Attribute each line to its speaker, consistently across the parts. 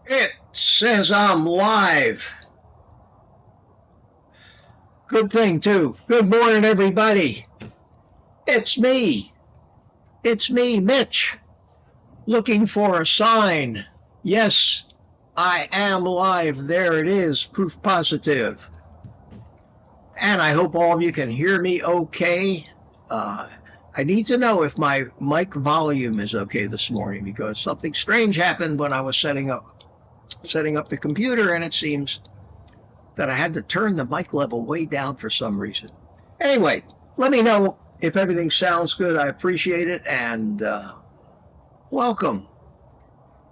Speaker 1: It says I'm live. Good thing, too. Good morning, everybody. It's me. It's me, Mitch, looking for a sign. Yes, I am live. There it is, proof positive. And I hope all of you can hear me okay. I need to know if my mic volume is okay this morning because something strange happened when I was setting up the computer, and it seems that I had to turn the mic level way down for some reason. Anyway, let me know if everything sounds good. I appreciate it, and welcome.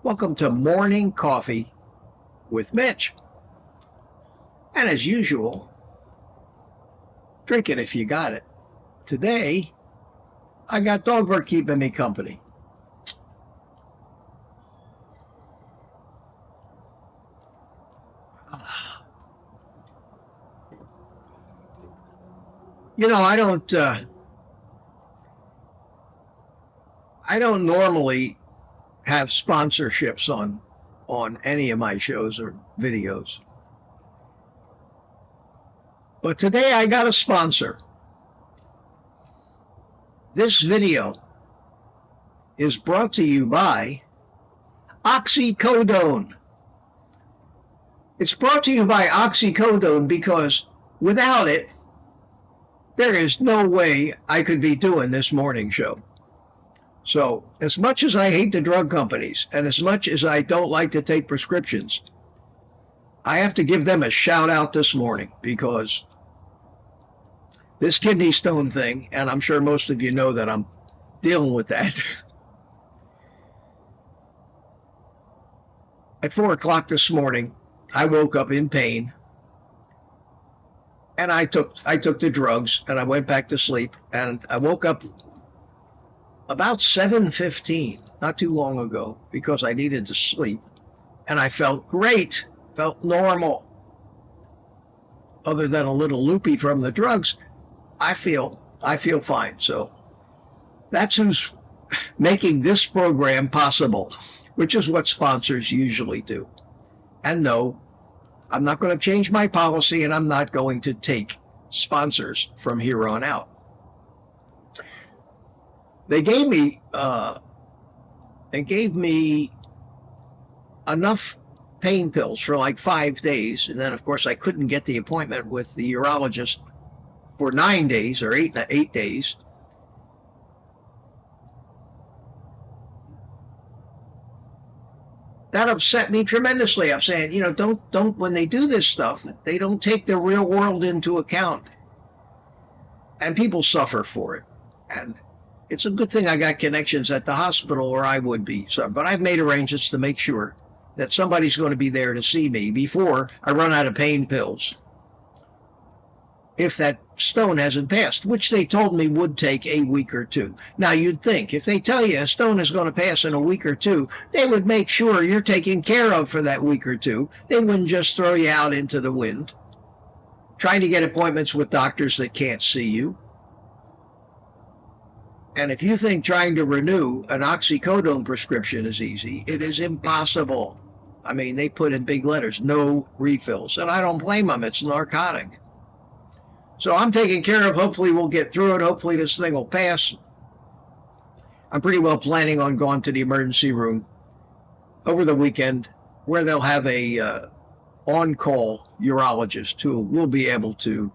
Speaker 1: Welcome to Morning Coffee with Mitch. And as usual, drink it if you got it. Today, I got Dogbert keeping me company. You know, I don't normally have sponsorships on any of my shows or videos. But today I got a sponsor. This video is brought to you by oxycodone. It's brought to you by oxycodone because without it, there is no way I could be doing this morning show. So as much as I hate the drug companies and as much as I don't like to take prescriptions, I have to give them a shout out this morning because this kidney stone thing, and I'm sure most of you know that I'm dealing with that. At 4 o'clock this morning, I woke up in pain, and I took the drugs, and I went back to sleep, and I woke up about 7:15, not too long ago, because I needed to sleep, and I felt great, felt normal. Other than a little loopy from the drugs, I feel fine. So that's who's making this program possible, which is what sponsors usually do. And no, I'm not going to change my policy, and I'm not going to take sponsors from here on out. They gave me enough pain pills for like 5 days, and then of course I couldn't get the appointment with the urologist for 9 days or 8 days. That upset me tremendously. I'm saying, don't when they do this stuff, they don't take the real world into account. And people suffer for it. And it's a good thing I got connections at the hospital or I would be. But I've made arrangements to make sure that somebody's going to be there to see me before I run out of pain pills. If that stone hasn't passed, which they told me would take a week or two. Now, you'd think if they tell you a stone is going to pass in a week or two, they would make sure you're taken care of for that week or two. They wouldn't just throw you out into the wind, trying to get appointments with doctors that can't see you. And if you think trying to renew an oxycodone prescription is easy, it is impossible. I mean, they put in big letters, no refills. And I don't blame them. It's narcotic. So I'm taking care of. Hopefully we'll get through it. Hopefully this thing will pass. I'm pretty well planning on going to the emergency room over the weekend where they'll have a on-call urologist who will be able to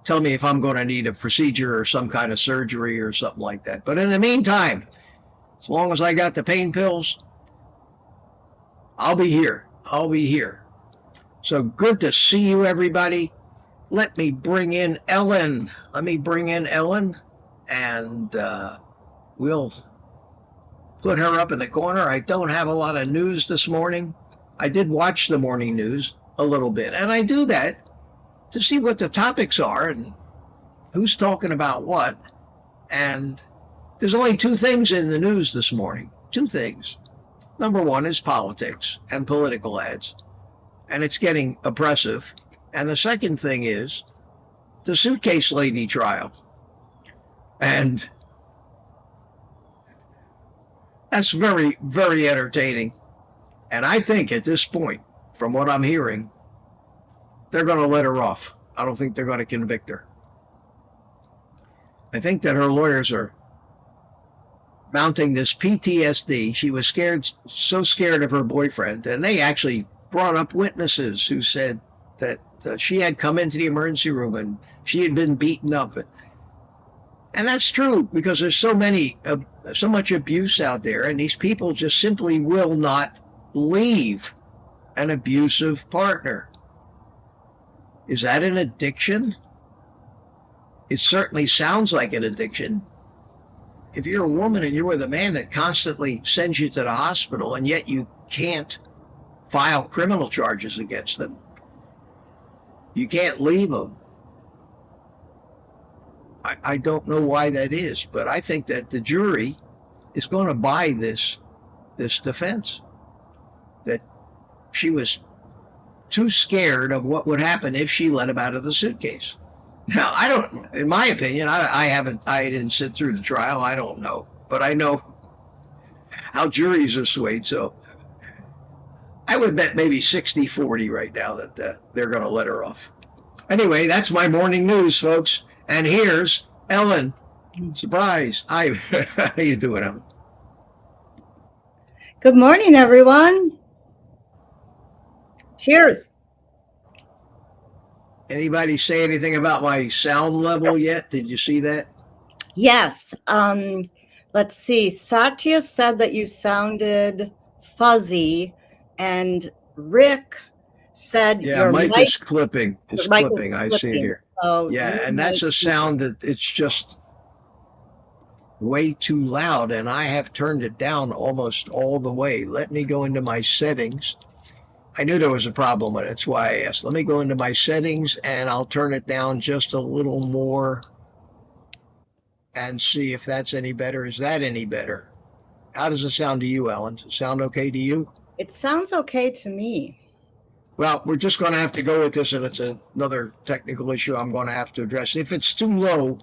Speaker 1: tell me if I'm going to need a procedure or some kind of surgery or something like that. But in the meantime, as long as I got the pain pills, I'll be here. I'll be here. So good to see you, everybody. Let me bring in Ellen. And we'll put her up in the corner. I don't have a lot of news this morning. I did watch the morning news a little bit, and I do that to see what the topics are and who's talking about what. And there's only 2 things in the news this morning. 2 things. Number 1 is politics and political ads, and it's getting oppressive. And the second thing is the suitcase lady trial. And that's very, very entertaining. And I think at this point, from what I'm hearing, they're going to let her off. I don't think they're going to convict her. I think that her lawyers are mounting this PTSD. She was scared, so scared of her boyfriend, and they actually brought up witnesses who said that she had come into the emergency room and she had been beaten up. And that's true, because there's so much abuse out there, and these people just simply will not leave an abusive partner. Is that an addiction? It certainly sounds like an addiction. If you're a woman and you're with a man that constantly sends you to the hospital, and yet you can't file criminal charges against them, you can't leave them. I don't know why that is, but I think that the jury is going to buy this defense, that she was too scared of what would happen if she let him out of the suitcase. Now, I don't, in my opinion, I didn't sit through the trial. I don't know, but I know how juries are swayed. So I would bet maybe 60-40 right now that they're going to let her off. Anyway, that's my morning news, folks. And here's Ellen. Surprise. Hi. How you doing, Ellen?
Speaker 2: Good morning, everyone. Cheers.
Speaker 1: Anybody say anything about my sound level yet? Did you see that?
Speaker 2: Yes. Let's see. Satya said that you sounded fuzzy, and Rick said your
Speaker 1: mic is clipping. It's clipping. I see it here.
Speaker 2: So
Speaker 1: yeah, and that's a sound that it's just way too loud, and I have turned it down almost all the way. Let me go into my settings. I knew there was a problem with it. That's why I asked. Let me go into my settings, and I'll turn it down just a little more and see if that's any better. Is that any better? How does it sound to you, Ellen? Does it sound okay to you?
Speaker 2: It sounds okay to me.
Speaker 1: Well, we're just going to have to go with this, and it's another technical issue I'm going to have to address. If it's too low,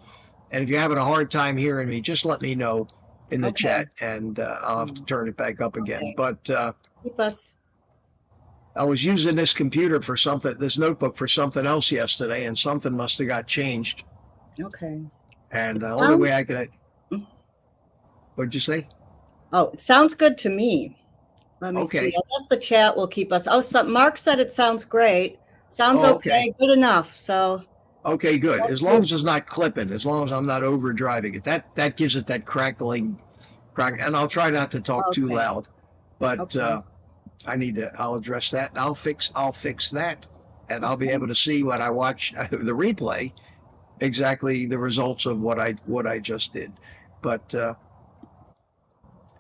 Speaker 1: and if you're having a hard time hearing me, just let me know in the chat, and I'll have to turn it back up again. But
Speaker 2: keep us.
Speaker 1: I was using this computer for something, this notebook for something else yesterday, and something must have got changed.
Speaker 2: Okay.
Speaker 1: And the only way I could. What'd you say?
Speaker 2: Oh, it sounds good to me. Let me see. I guess the chat will keep us. Oh, Mark said it sounds great. Sounds okay. Good enough. So.
Speaker 1: Okay, good. As long as it's not clipping, as long as I'm not overdriving it, that gives it that crackling, and I'll try not to talk too loud. But I'll address that, and I'll fix that, and I'll be able to see when I watch the replay exactly the results of what I just did. But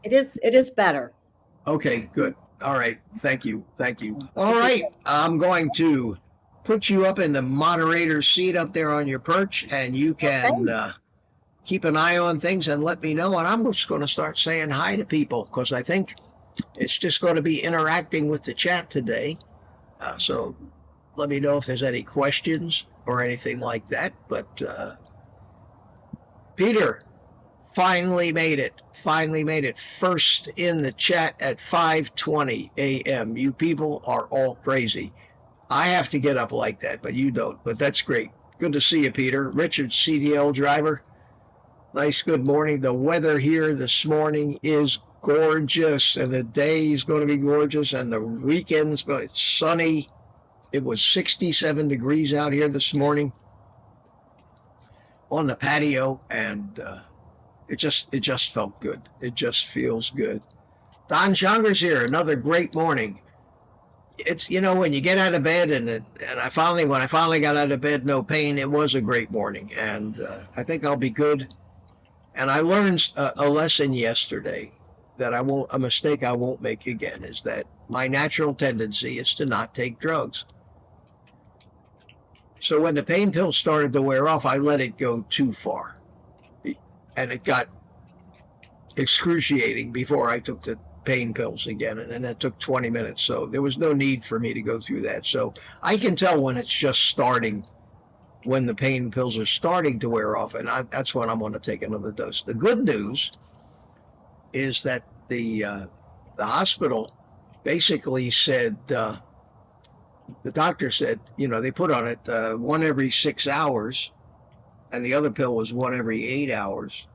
Speaker 2: it is better.
Speaker 1: Okay, good. All right. Thank you. All right. I'm going to put you up in the moderator seat up there on your perch, and you can keep an eye on things and let me know. And I'm just going to start saying hi to people, because I think it's just going to be interacting with the chat today. So let me know if there's any questions or anything like that. But Peter finally made it. First in the chat at 5:20 a.m. You people are all crazy. I have to get up like that, but you don't. But that's great. Good to see you, Peter. Richard, CDL driver. Nice, good morning. The weather here this morning is gorgeous, and the day is going to be gorgeous, and the weekend's it's sunny. It was 67 degrees out here this morning on the patio, and it just felt good. It just feels good. Don Schonger's here. Another great morning. It's, when you get out of bed, and when I finally got out of bed, no pain, it was a great morning, and I think I'll be good. And I learned a lesson yesterday that a mistake I won't make again, is that my natural tendency is to not take drugs. So when the pain pills started to wear off, I let it go too far. And it got excruciating before I took the pain pills again, and then it took 20 minutes. So there was no need for me to go through that. So I can tell when it's just starting, when the pain pills are starting to wear off, and that's when I'm going to take another dose. The good news is that the hospital basically said, the doctor said, they put on it one every 6 hours, and the other pill was one every 8 hours.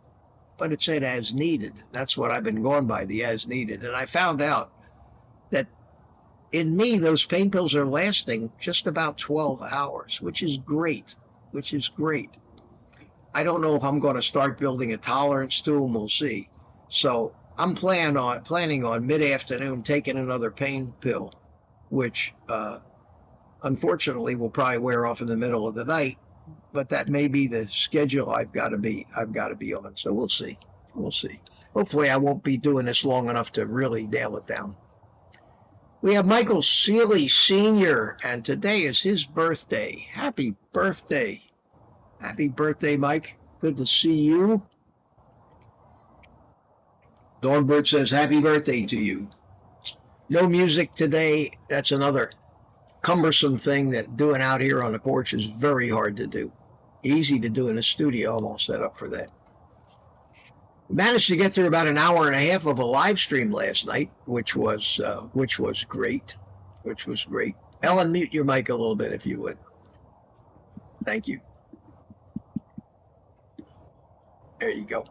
Speaker 1: But it said as needed. That's what I've been going by, the as needed. And I found out that in me, those pain pills are lasting just about 12 hours, which is great, I don't know if I'm going to start building a tolerance to them. We'll see. So I'm planning on mid-afternoon taking another pain pill, which unfortunately will probably wear off in the middle of the night. But that may be the schedule I've got to be on. So we'll see. Hopefully I won't be doing this long enough to really nail it down. We have Michael Seeley Sr., and today is his birthday. Happy birthday. Happy birthday, Mike. Good to see you. Dogbird says happy birthday to you. No music today. That's another cumbersome thing that doing out here on the porch is very hard to do. Easy to do in a studio. I'm all set up for that. Managed to get through about an hour and a half of a live stream last night, which was great. Ellen, mute your mic a little bit if you would. Thank you. There you go.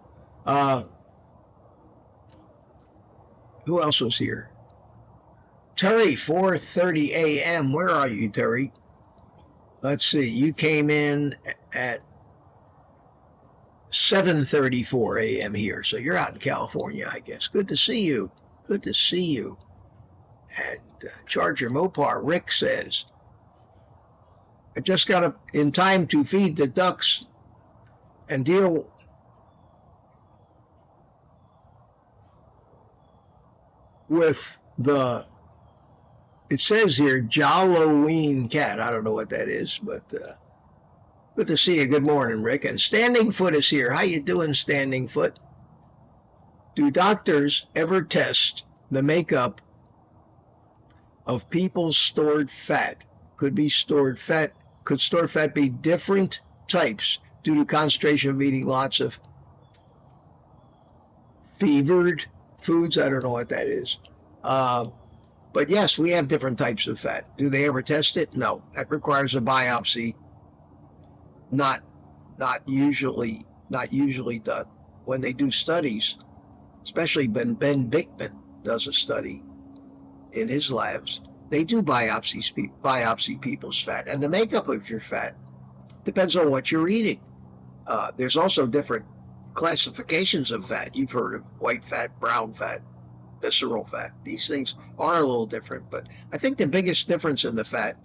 Speaker 1: Who else was here? Terry, 4:30 a.m. Where are you, Terry? Let's see. You came in at 7:34 a.m. here, so you're out in California, I guess. Good to see you. And Charger Mopar, Rick says, I just got up in time to feed the ducks and deal with the, it says here, Jalloween cat. I don't know what that is, but good to see you. Good morning, Rick. And Standing Foot is here. How you doing, Standing Foot? Do doctors ever test the makeup of people's stored fat? Could stored fat be different types due to concentration of eating lots of fevered foods? I don't know what that is. But yes, we have different types of fat. Do they ever test it? No. That requires a biopsy. Not usually done. When they do studies, especially when Ben Bickman does a study in his labs, they do biopsy people's fat, and the makeup of your fat depends on what you're eating. There's also different classifications of fat. You've heard of white fat, brown fat, visceral fat. These things are a little different, but I think the biggest difference in the fat,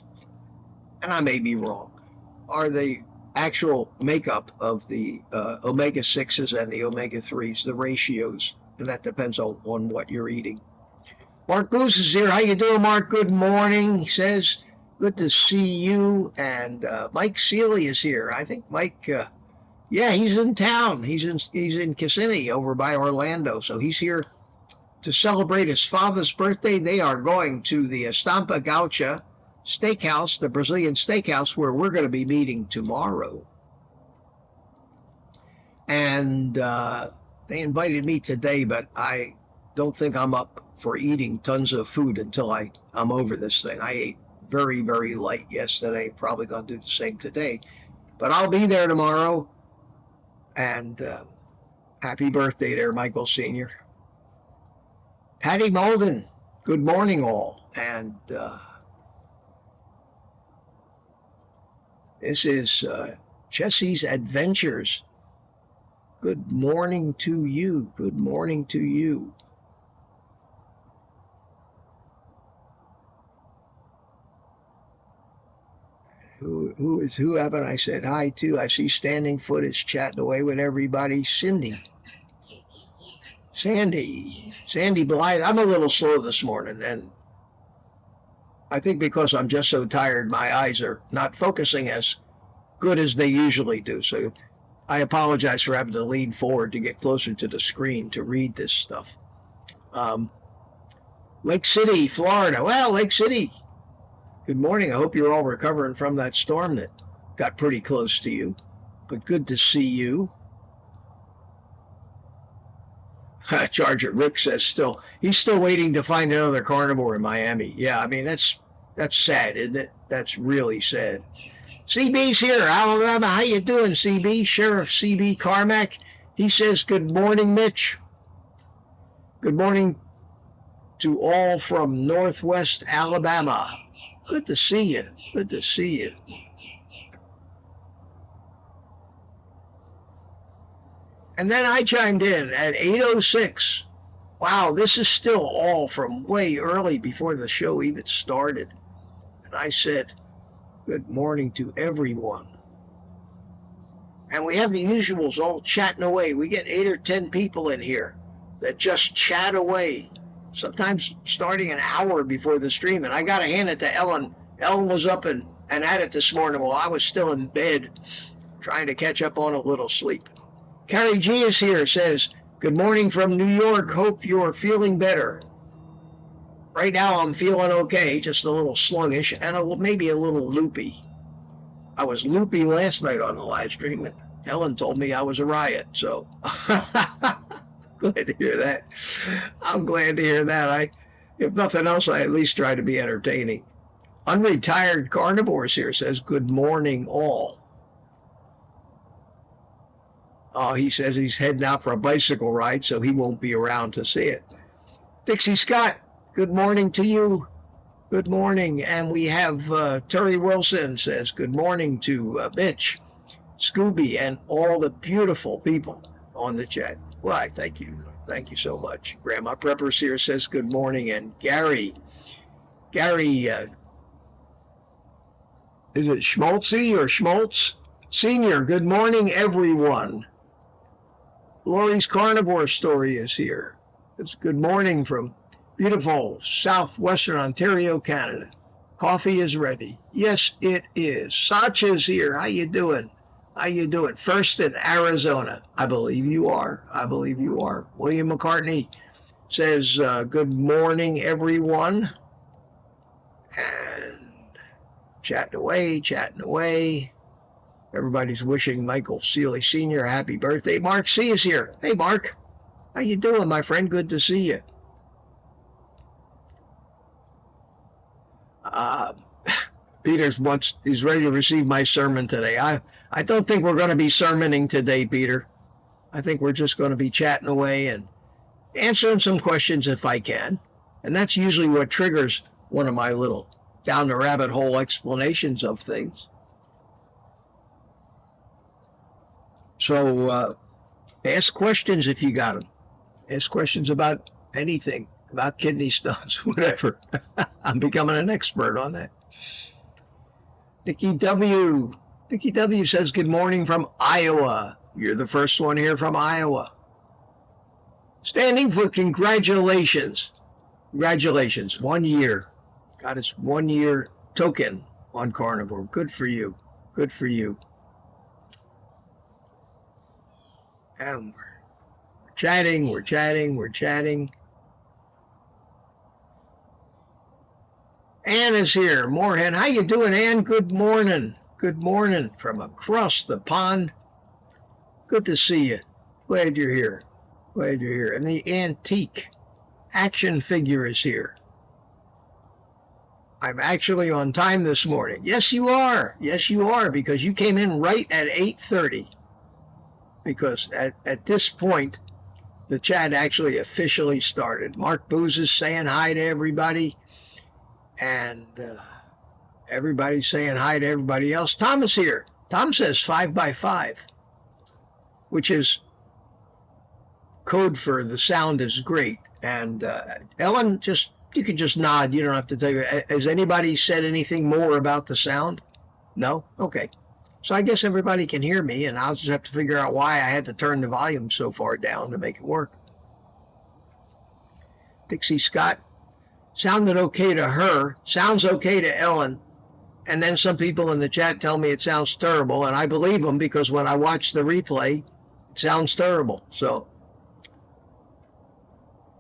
Speaker 1: and I may be wrong, are the actual makeup of the omega-6s and the omega-3s, the ratios, and that depends on what you're eating. Mark Booth is here. How you doing, Mark? Good morning, he says. Good to see you. And Mike Seeley is here. I think Mike, yeah, he's in town. He's in Kissimmee over by Orlando, so he's here to celebrate his father's birthday. They are going to the Estampa Gaucha Steakhouse, the Brazilian steakhouse, where we're going to be meeting tomorrow. And they invited me today, but I don't think I'm up for eating tons of food until I'm over this thing. I ate very, very light yesterday, probably going to do the same today. But I'll be there tomorrow. And happy birthday there, Michael Sr. Patty Molden, good morning all. And this is Jesse's Adventures. Good morning to you. Good morning to you. Who haven't I said hi to? I see Standing Foot is chatting away with everybody. Sandy Blythe. I'm a little slow this morning, and I think because I'm just so tired, my eyes are not focusing as good as they usually do. So I apologize for having to lean forward to get closer to the screen to read this stuff. Lake City, Florida. Well, Lake City, good morning. I hope you're all recovering from that storm that got pretty close to you. But good to see you. Charger Rick says he's still waiting to find another carnivore in Miami. Yeah, I mean, that's sad, isn't it? That's really sad. CB's here, Alabama. How you doing, CB? Sheriff CB Carmack. He says, good morning, Mitch. Good morning to all from Northwest Alabama. Good to see you. Good to see you. And then I chimed in at 8:06. Wow, this is still all from way early before the show even started. And I said, good morning to everyone. And we have the usuals all chatting away. We get 8 or 10 people in here that just chat away, sometimes starting an hour before the stream. And I got to hand it to Ellen. Ellen was up and at it this morning while I was still in bed trying to catch up on a little sleep. Carrie G is here, says, good morning from New York. Hope you're feeling better. Right now I'm feeling okay, just a little sluggish and maybe a little loopy. I was loopy last night on the live stream, and Helen told me I was a riot, so glad to hear that. I'm glad to hear that. If nothing else, I at least try to be entertaining. Unretired Carnivores here says, good morning all. Oh, he says he's heading out for a bicycle ride, so he won't be around to see it. Dixie Scott, good morning to you. Good morning. And we have Terry Wilson says, good morning to Mitch, Scooby, and all the beautiful people on the chat. Why, thank you. Thank you so much. Grandma Preppers here says, good morning. And Gary, is it Schmaltzy or Schmaltz? Senior, good morning, everyone. Lori's Carnivore Story is here. It's good morning from beautiful southwestern Ontario, Canada. Coffee is ready. Yes, it is. Sacha's here. How you doing? How you doing? First in Arizona. I believe you are. I believe you are. William McCartney says, good morning, everyone. And chatting away, chatting away. Everybody's wishing Michael Seeley Sr. a happy birthday. Mark C. is here. Hey, Mark. How you doing, my friend? Good to see you. Peter's he's ready to receive my sermon today. I don't think we're going to be sermoning today, Peter. I think we're just going to be chatting away and answering some questions if I can. And that's usually what triggers one of my little down the rabbit hole explanations of things. So ask questions if you got them. Ask questions about anything, about kidney stones, whatever. I'm becoming an expert on that. Nikki W. Says, good morning from Iowa. You're the first one here from Iowa. Standing for congratulations. Congratulations. 1 year. Got his 1 year token on Carnivore. Good for you. Good for you. And we're chatting. Ann is here. Moorhead. How you doing, Ann? Good morning. Good morning from across the pond. Good to see you. Glad you're here. Glad you're here. And the antique action figure is here. I'm actually on time this morning. Yes, you are. Yes, you are, because you came in right at 8:30. Because at this point, the chat actually officially started. Mark Booz is saying hi to everybody. And everybody's saying hi to everybody else. Tom is here. Tom says 5x5, which is code for the sound is great. And Ellen, you can just nod. You don't have to tell you. Has anybody said anything more about the sound? No? Okay. So I guess everybody can hear me, and I'll just have to figure out why I had to turn the volume so far down to make it work. Dixie Scott. Sounded okay to her, sounds okay to Ellen, and then some people in the chat tell me it sounds terrible, and I believe them because when I watch the replay, it sounds terrible. So,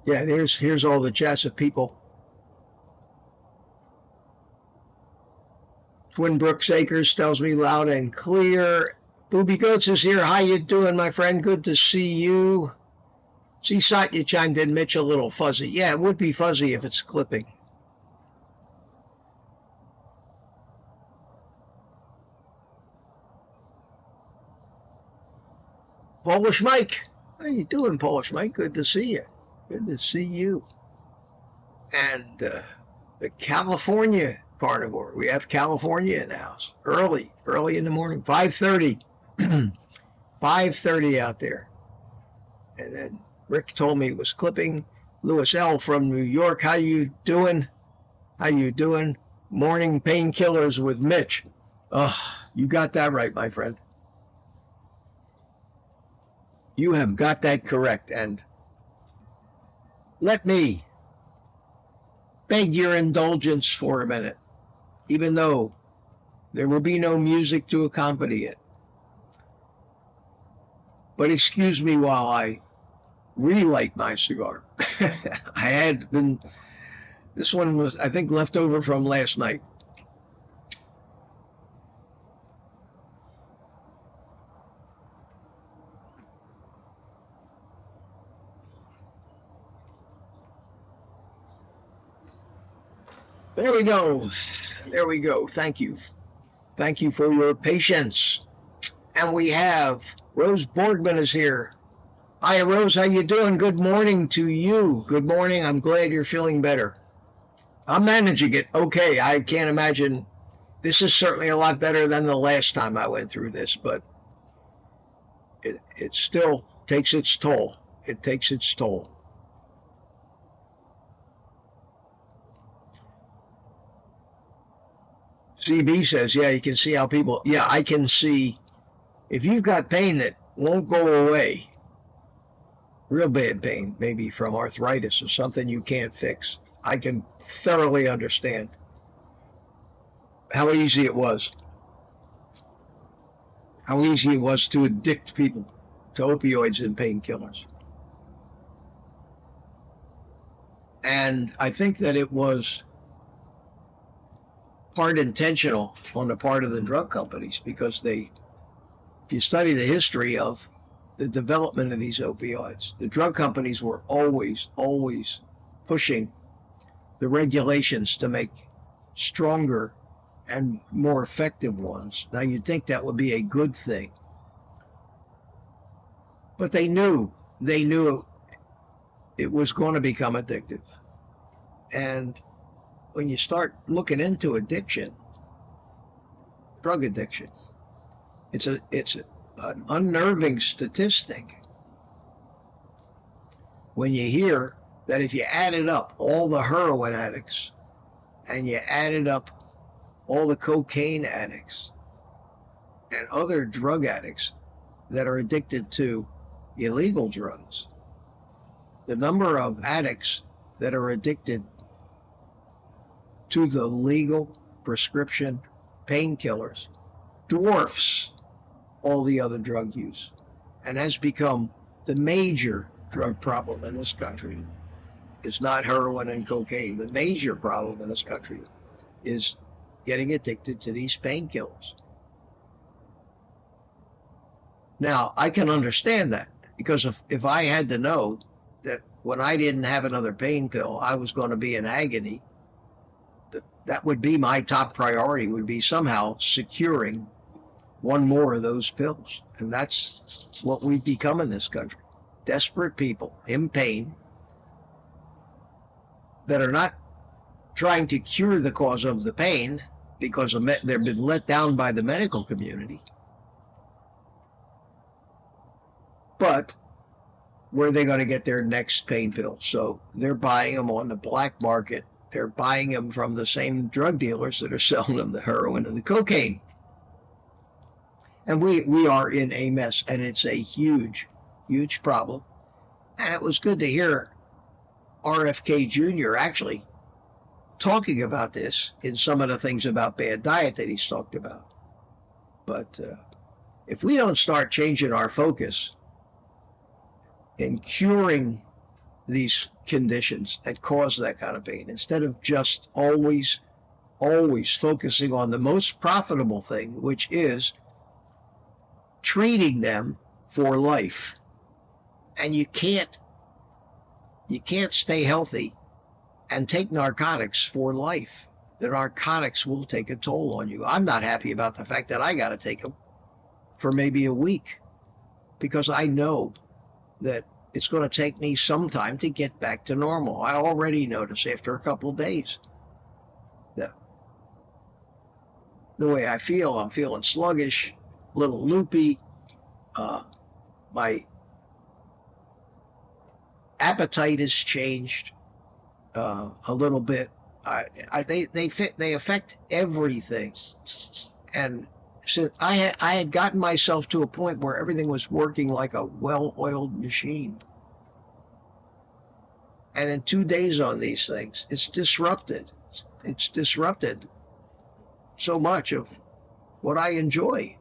Speaker 1: yeah, here's all the chats of people. Twin Brooks Acres tells me loud and clear. Booby Goats is here. How you doing, my friend? Good to see you. See, you chimed in, Mitch, a little fuzzy. Yeah, it would be fuzzy if it's clipping. Polish Mike. How you doing, Polish Mike? Good to see you. Good to see you. And the California Carnivore. We have California in the house. Early in the morning. 5:30. 5:30 out there. And then Rick told me it was clipping. Louis L. from New York. How you doing? How you doing? Morning painkillers with Mitch. Oh, you got that right, my friend. You have got that correct. And let me beg your indulgence for a minute, even though there will be no music to accompany it. But excuse me while I relight my cigar. I had been, this one was, I think, left over from last night. There we go. There we go. Thank you. Thank you for your patience. And we have Rose Borgman is here. Hi, Rose. How you doing? Good morning to you. Good morning. I'm glad you're feeling better. I'm managing it okay. I can't imagine. This is certainly a lot better than the last time I went through this, but it still takes its toll. It takes its toll. CB says, yeah, you can see how people, yeah, I can see if you've got pain that won't go away, real bad pain, maybe from arthritis or something you can't fix. I can thoroughly understand how easy it was. How easy it was to addict people to opioids and painkillers. And I think that it was part intentional on the part of the drug companies, because if you study the history of the development of these opioids, the drug companies were always pushing the regulations to make stronger and more effective ones. Now, you'd think that would be a good thing, but they knew it was going to become addictive. And when you start looking into addiction, drug addiction, it's an unnerving statistic when you hear that if you added up all the heroin addicts and you added up all the cocaine addicts and other drug addicts that are addicted to illegal drugs, the number of addicts that are addicted to the legal prescription painkillers dwarfs all the other drug use, and has become the major drug problem in this country. It's not heroin and cocaine. The major problem in this country is getting addicted to these painkillers. Now, I can understand that, because if I had to know that when I didn't have another pain pill, I was going to be in agony, that would be my top priority, would be somehow securing one more of those pills. And that's what we've become in this country. Desperate people in pain that are not trying to cure the cause of the pain because they've been let down by the medical community. But where are they going to get their next pain pill? So they're buying them on the black market. They're buying them from the same drug dealers that are selling them the heroin and the cocaine. And we are in a mess, and it's a huge, huge problem. And it was good to hear RFK Jr. actually talking about this in some of the things about bad diet that he's talked about. But if we don't start changing our focus in curing these conditions that cause that kind of pain, instead of just always focusing on the most profitable thing, which is treating them for life. And you can't you can't stay healthy and take narcotics for life. The narcotics will take a toll on you. I'm not happy about the fact that I got to take them for maybe a week, because I know that it's going to take me some time to get back to normal. I already notice after a couple of days that the way I feel, I'm feeling sluggish, a little loopy. My appetite has changed a little bit. They affect everything. And since I had gotten myself to a point where everything was working like a well-oiled machine, and in 2 days on these things, it's disrupted. It's disrupted so much of what I enjoy.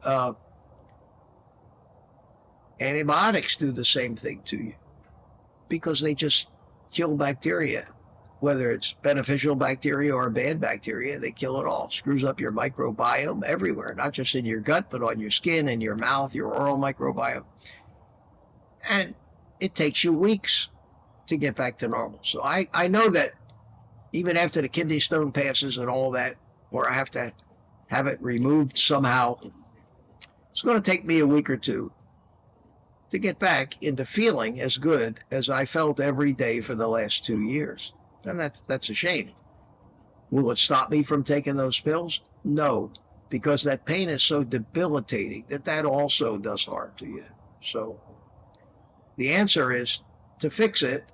Speaker 1: Antibiotics do the same thing to you because they just kill bacteria. Whether it's beneficial bacteria or bad bacteria, they kill it all. Screws up your microbiome everywhere, not just in your gut, but on your skin and your mouth, your oral microbiome. And it takes you weeks to get back to normal. So I know that even after the kidney stone passes and all that, or I have to have it removed somehow, it's going to take me a week or two to get back into feeling as good as I felt every day for the last 2 years. And that's a shame. Will it stop me from taking those pills? No, because that pain is so debilitating that also does harm to you. So the answer is to fix it,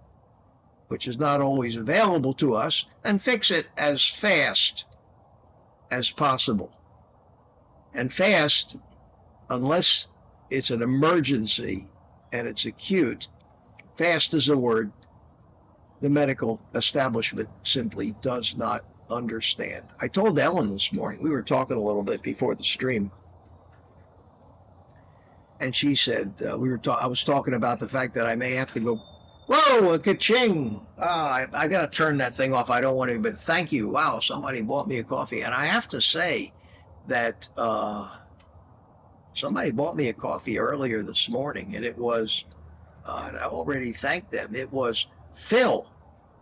Speaker 1: which is not always available to us, and fix it as fast as possible. And fast, unless it's an emergency and it's acute, fast is a word the medical establishment simply does not understand. I told Ellen this morning, we were talking a little bit before the stream, and she said, I was talking about the fact that I may have to go, whoa, a ka-ching. I got to turn that thing off. I don't want to, but thank you. Wow, somebody bought me a coffee. And I have to say that somebody bought me a coffee earlier this morning, and it was, and I already thanked them. It was Phil,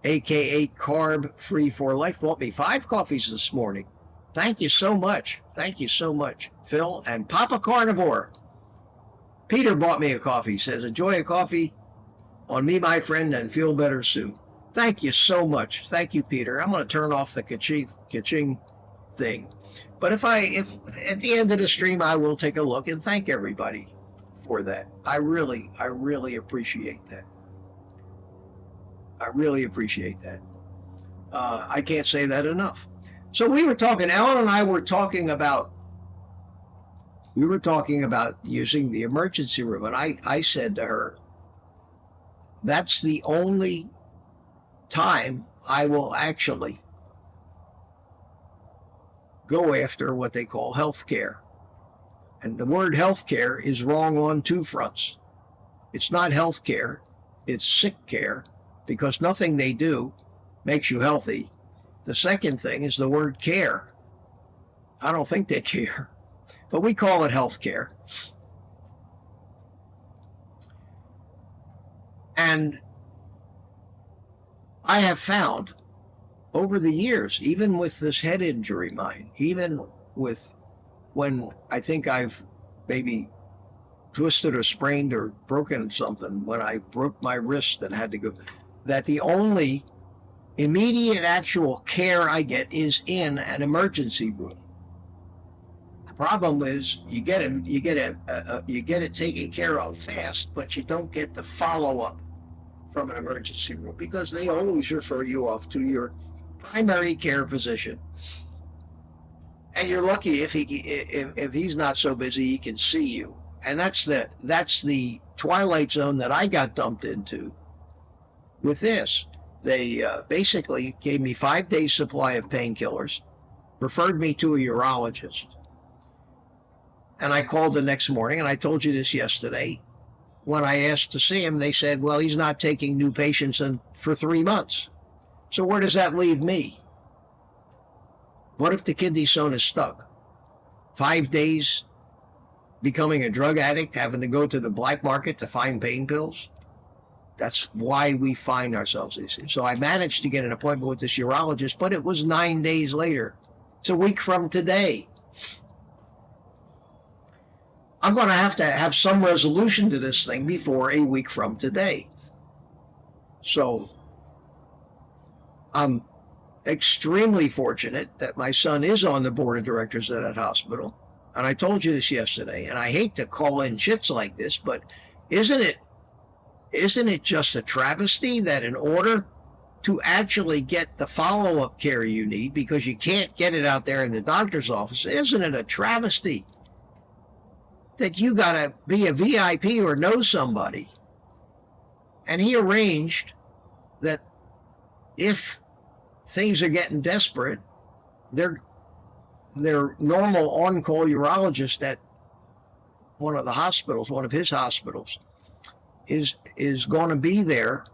Speaker 1: a.k.a. Carb Free for Life, bought me 5 coffees this morning. Thank you so much. Thank you so much, Phil. And Papa Carnivore, Peter bought me a coffee. Says, enjoy a coffee on me, my friend, and feel better soon. Thank you so much. Thank you, Peter. I'm going to turn off the ka-ching thing. But if at the end of the stream, I will take a look and thank everybody for that. I really appreciate that. I really appreciate that. I can't say that enough. So Ellen and I were talking about using the emergency room. And I said to her, that's the only time I will actually go after what they call health care. And the word health care is wrong on 2 fronts. It's not health care, it's sick care, because nothing they do makes you healthy. The second thing is the word care. I don't think they care, but we call it health care. And I have found over the years, even with this head injury of mine, even with when I think I've maybe twisted or sprained or broken something, when I broke my wrist and had to go, that the only immediate actual care I get is in an emergency room. The problem is you get it taken care of fast, but you don't get the follow-up from an emergency room because they always refer you off to your primary care physician. And you're lucky if he's not so busy he can see you. And that's the twilight zone that I got dumped into with this. They basically gave me 5 days supply of painkillers, referred me to a urologist. And I called the next morning, and I told you this yesterday. When I asked to see him, they said, well, he's not taking new patients for 3 months. So where does that leave me? What if the kidney stone is stuck? 5 days becoming a drug addict, having to go to the black market to find pain pills? That's why we find ourselves. So I managed to get an appointment with this urologist, but it was 9 days later. It's a week from today. I'm going to have some resolution to this thing before a week from today. So I'm extremely fortunate that my son is on the board of directors of that hospital. And I told you this yesterday, and I hate to call in shits like this, but isn't it just a travesty that in order to actually get the follow-up care you need, because you can't get it out there in the doctor's office, isn't it a travesty that you got to be a VIP or know somebody? And he arranged that if things are getting desperate, their normal on-call urologist at one of the hospitals, one of his hospitals, is going to be there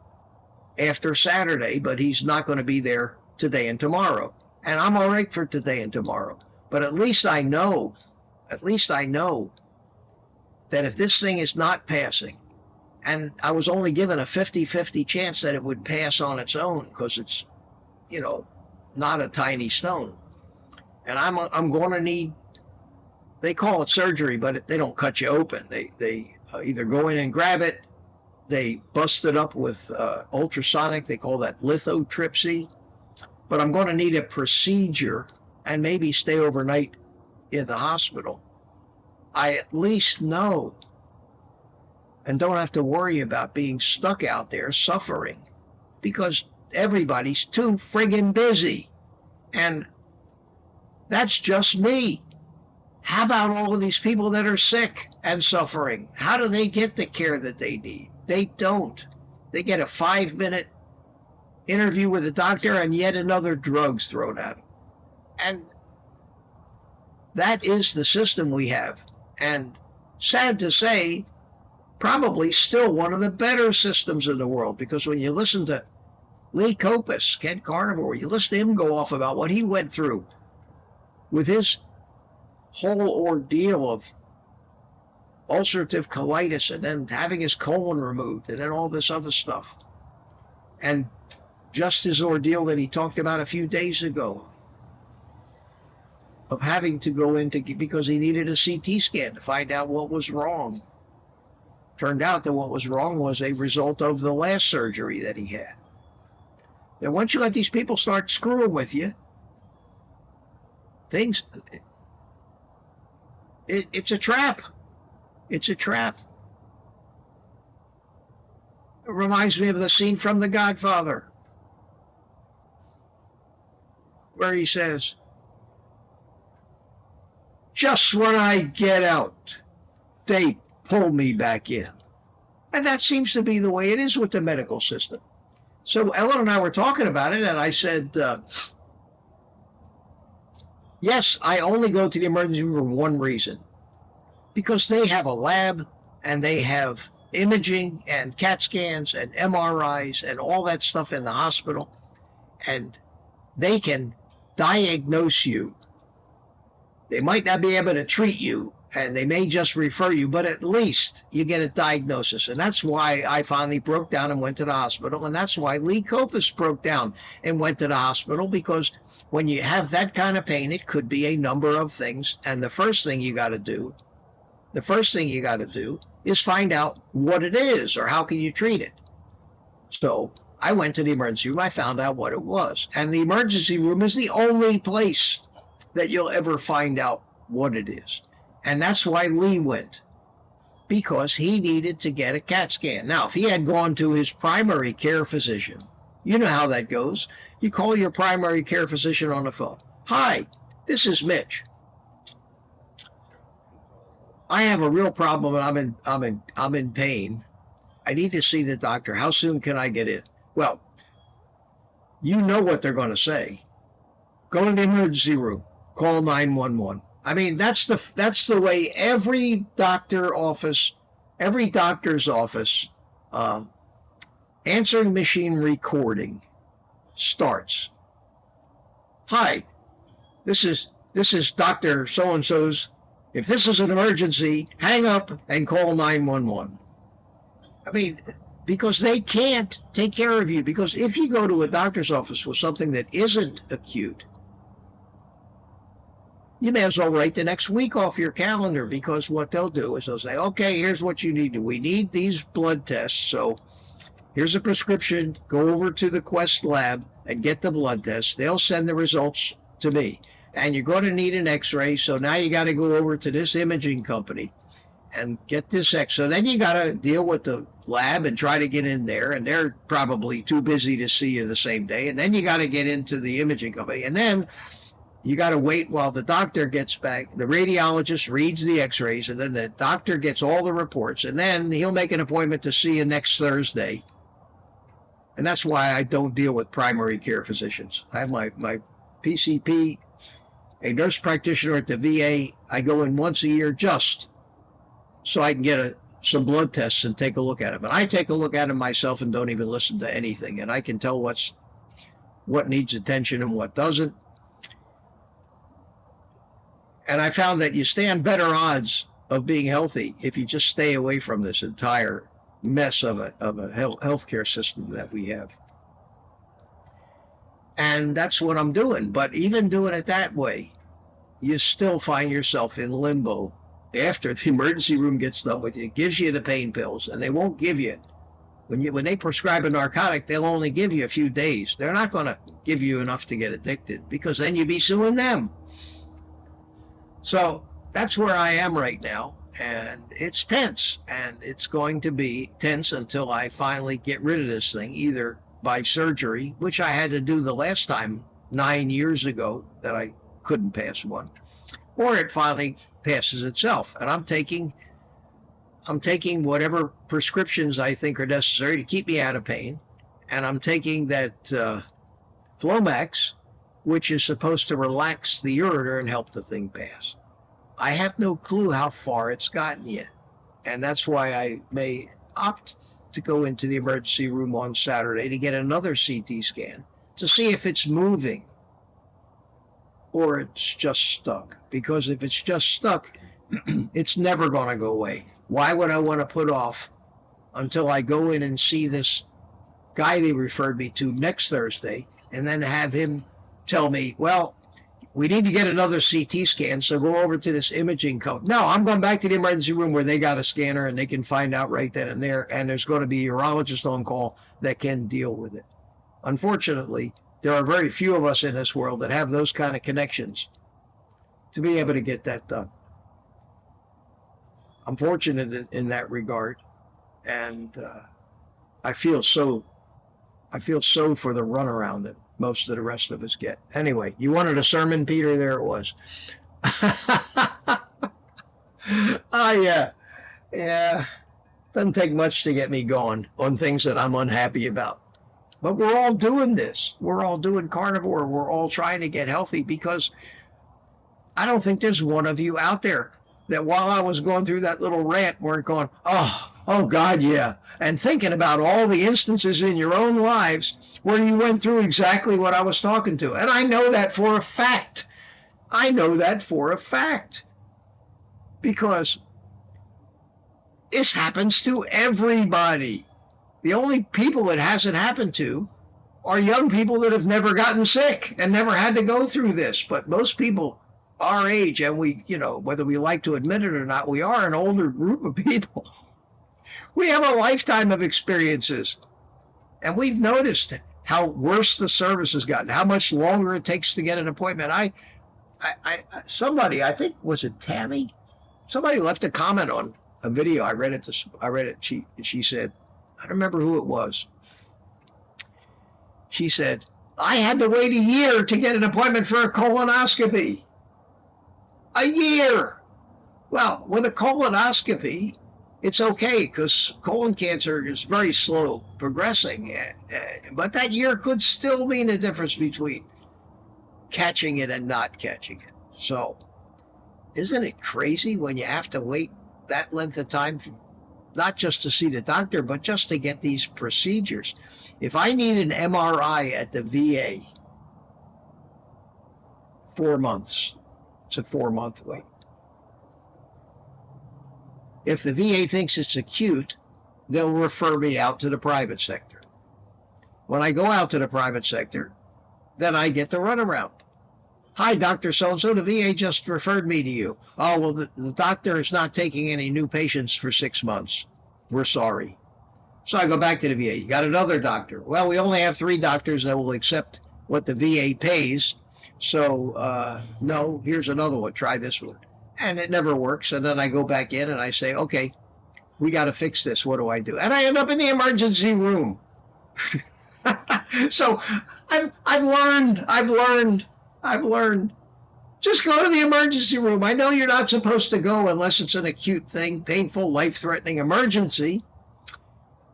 Speaker 1: after Saturday, but he's not going to be there today and tomorrow. And I'm all right for today and tomorrow. But at least I know that if this thing is not passing, and I was only given a 50-50 chance that it would pass on its own, because it's, not a tiny stone. And I'm going to need, they call it surgery, but they don't cut you open. They either go in and grab it, they bust it up with ultrasonic, they call that lithotripsy. But I'm going to need a procedure and maybe stay overnight in the hospital. I at least know and don't have to worry about being stuck out there suffering, because everybody's too friggin' busy. And that's just me. How about all of these people that are sick and suffering? How do they get the care that they need? They don't. They get a 5-minute interview with a doctor and yet another drug's thrown at them. And that is the system we have. And sad to say, probably still one of the better systems in the world, because when you listen to Lee Kopus, Ken Carnivore, you listen to him go off about what he went through with his whole ordeal of ulcerative colitis and then having his colon removed and then all this other stuff. And just his ordeal that he talked about a few days ago of having to go into, because he needed a CT scan to find out what was wrong. Turned out that what was wrong was a result of the last surgery that he had. And once you let these people start screwing with you, things, it's a trap. It's a trap. It reminds me of the scene from The Godfather, where he says, just when I get out, they pull me back in. And that seems to be the way it is with the medical system. So Ellen and I were talking about it, and I said, yes, I only go to the emergency room for one reason. Because they have a lab, and they have imaging, and CAT scans, and MRIs, and all that stuff in the hospital. And they can diagnose you. They might not be able to treat you, and they may just refer you, but at least you get a diagnosis. And that's why I finally broke down and went to the hospital. And that's why Lee Kopus broke down and went to the hospital, because when you have that kind of pain, it could be a number of things. And the first thing you got to do is find out what it is, or how can you treat it. So I went to the emergency room. I found out what it was. And the emergency room is the only place that you'll ever find out what it is. And that's why Lee went, because he needed to get a CAT scan. Now, if he had gone to his primary care physician, you know how that goes. You call your primary care physician on the phone. Hi, this is Mitch. I have a real problem, and I'm in pain. I need to see the doctor. How soon can I get in? Well, you know what they're going to say. Go to the emergency room. Call 911. I mean, that's the way every doctor's office, answering machine recording starts. Hi, this is Dr. So-and-so's. If this is an emergency, hang up and call 911. I mean, because they can't take care of you. Because if you go to a doctor's office with something that isn't acute, you may as well write the next week off your calendar, because what they'll do is they'll say, okay, here's what you need to. We need these blood tests, so here's a prescription. Go over to the Quest lab and get the blood tests. They'll send the results to me. And you're going to need an x-ray, so now you got to go over to this imaging company and get this x. So then you got to deal with the lab and try to get in there, and they're probably too busy to see you the same day. And then you got to get into the imaging company, and then you got to wait while the doctor gets back. The radiologist reads the x-rays, and then the doctor gets all the reports, and then he'll make an appointment to see you next Thursday. And that's why I don't deal with primary care physicians. I have my PCP, a nurse practitioner at the VA. I go in once a year just so I can get some blood tests and take a look at them. And I take a look at them myself and don't even listen to anything. And I can tell what needs attention and what doesn't. And I found that you stand better odds of being healthy if you just stay away from this entire mess of a healthcare system that we have. And that's what I'm doing. But even doing it that way, you still find yourself in limbo after the emergency room gets done with you, gives you the pain pills, and they won't give you. When they prescribe a narcotic, they'll only give you a few days. They're not going to give you enough to get addicted, because then you'd be suing them. So that's where I am right now, and it's tense, and it's going to be tense until I finally get rid of this thing, either by surgery, which I had to do the last time 9 years ago that I couldn't pass one, or it finally passes itself. And I'm taking whatever prescriptions I think are necessary to keep me out of pain, and I'm taking that Flomax, which is supposed to relax the ureter and help the thing pass. I have no clue how far it's gotten yet, and that's why I may opt to go into the emergency room on Saturday to get another CT scan to see if it's moving or it's just stuck. Because if it's just stuck, it's never going to go away. Why would I want to put off until I go in and see this guy they referred me to next Thursday, and then have him tell me, well, we need to get another CT scan, so go over to this imaging company. No, I'm going back to the emergency room where they got a scanner and they can find out right then and there, and there's going to be a urologist on call that can deal with it. Unfortunately, there are very few of us in this world that have those kind of connections to be able to get that done. I'm fortunate in that regard, and I feel so for the runaround that most of the rest of us get. Anyway, you wanted a sermon, Peter? There it was. Yeah. Doesn't take much to get me going on things that I'm unhappy about. But we're all doing this. We're all doing carnivore. We're all trying to get healthy, because I don't think there's one of you out there that while I was going through that little rant weren't going, oh God, yeah, and thinking about all the instances in your own lives where you went through exactly what I was talking to. And I know that for a fact. Because this happens to everybody. The only people it hasn't happened to are young people that have never gotten sick and never had to go through this. But most people our age, and we, whether we like to admit it or not, we are an older group of people. We have a lifetime of experiences, and we've noticed how worse the service has gotten, how much longer it takes to get an appointment. Somebody, I think, was it Tammy? Somebody left a comment on a video. I read it. She said, I don't remember who it was. She said, I had to wait a year to get an appointment for a colonoscopy. A year. Well, with a colonoscopy, it's okay, because colon cancer is very slow progressing. But that year could still mean a difference between catching it and not catching it. So, isn't it crazy when you have to wait that length of time, not just to see the doctor, but just to get these procedures? If I need an MRI at the VA, 4 months. It's a 4-month wait. If the VA thinks it's acute, they'll refer me out to the private sector. When I go out to the private sector, then I get the runaround. Hi, Dr. So-and-so, the VA just referred me to you. Oh, well, the doctor is not taking any new patients for 6 months. We're sorry. So I go back to the VA. You got another doctor. Well, we only have 3 doctors that will accept what the VA pays. So, no, here's another one. Try this one. And it never works. And then I go back in and I say, okay, we got to fix this. What do I do? And I end up in the emergency room. So I've learned. Just go to the emergency room. I know you're not supposed to go unless it's an acute thing, painful, life-threatening emergency.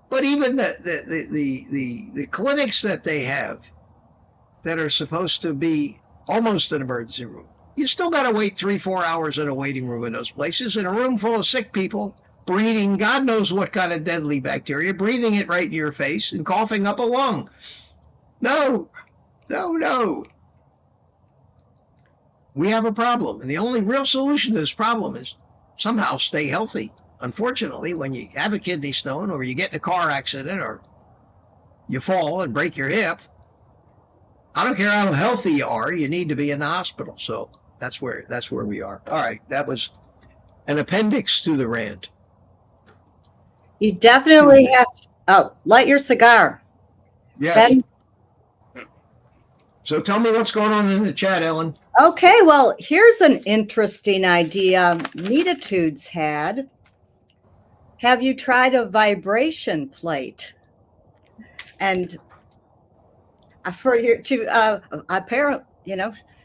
Speaker 1: But even the clinics that they have that are supposed to be almost an emergency room, you still got to wait 3-4 hours in a waiting room in those places, in a room full of sick people, breathing God knows what kind of deadly bacteria, breathing it right in your face and coughing up a lung. No. We have a problem. And the only real solution to this problem is somehow stay healthy. Unfortunately, when you have a kidney stone or you get in a car accident or you fall and break your hip, I don't care how healthy you are, you need to be in the hospital. So that's where we are. All right, that was an appendix to the rant.
Speaker 2: You definitely have to, light your cigar.
Speaker 1: Yeah.
Speaker 2: Ben?
Speaker 1: So tell me what's going on in the chat, Ellen.
Speaker 2: Okay, well, here's an interesting idea Meditudes had. Have you tried a vibration plate? And for you to apparently,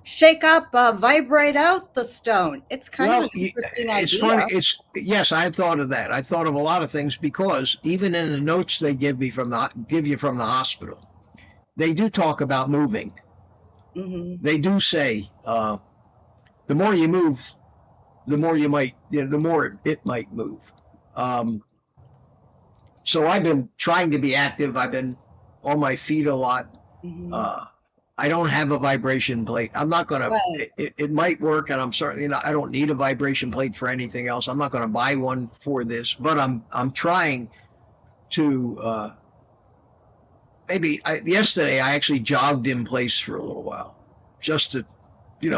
Speaker 2: shake up, vibrate out the stone. It's kind of an interesting idea.
Speaker 1: It's funny. Yes, I thought of that. I thought of a lot of things because even in the notes they give you from the hospital, they do talk about moving. Mm-hmm. They do say the more you move, the more you might, the more it might move. So I've been trying to be active. I've been on my feet a lot. Mm-hmm. I don't have a vibration plate. I'm not going to, it might work, and I'm certainly not, I don't need a vibration plate for anything else. I'm not going to buy one for this, but I'm trying to, yesterday I actually jogged in place for a little while just to,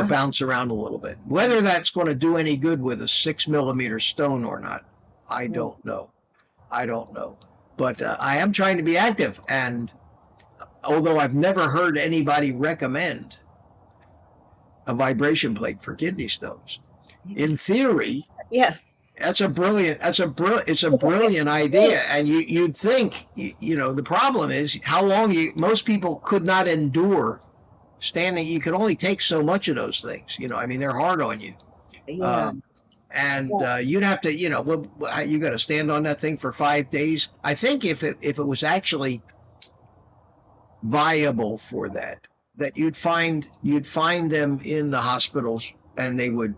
Speaker 1: bounce around a little bit. Whether that's going to do any good with a 6mm stone or not, I don't know. But I am trying to be active, and although I've never heard anybody recommend a vibration plate for kidney stones, in theory, it's a brilliant idea. And you'd think, the problem is how long most people could not endure standing. You can only take so much of those things. They're hard on you. Yeah. You'd have to, you got to stand on that thing for 5 days. I think if it was actually viable for that you'd find them in the hospitals, and they would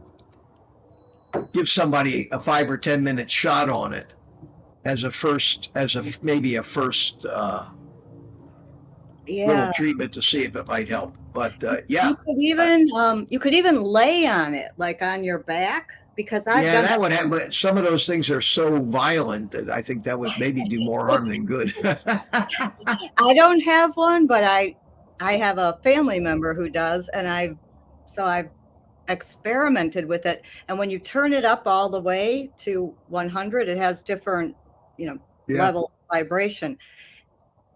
Speaker 1: give somebody a 5 or 10 minute shot on it as maybe a first little treatment to see if it might help. But you
Speaker 2: could even lay on it, like on your back, because I've done
Speaker 1: that would happen. But some of those things are so violent that I think that would maybe do more harm than good.
Speaker 2: I don't have one, but I have a family member who does, and I've experimented with it. And when you turn it up all the way to 100, it has different, levels of vibration.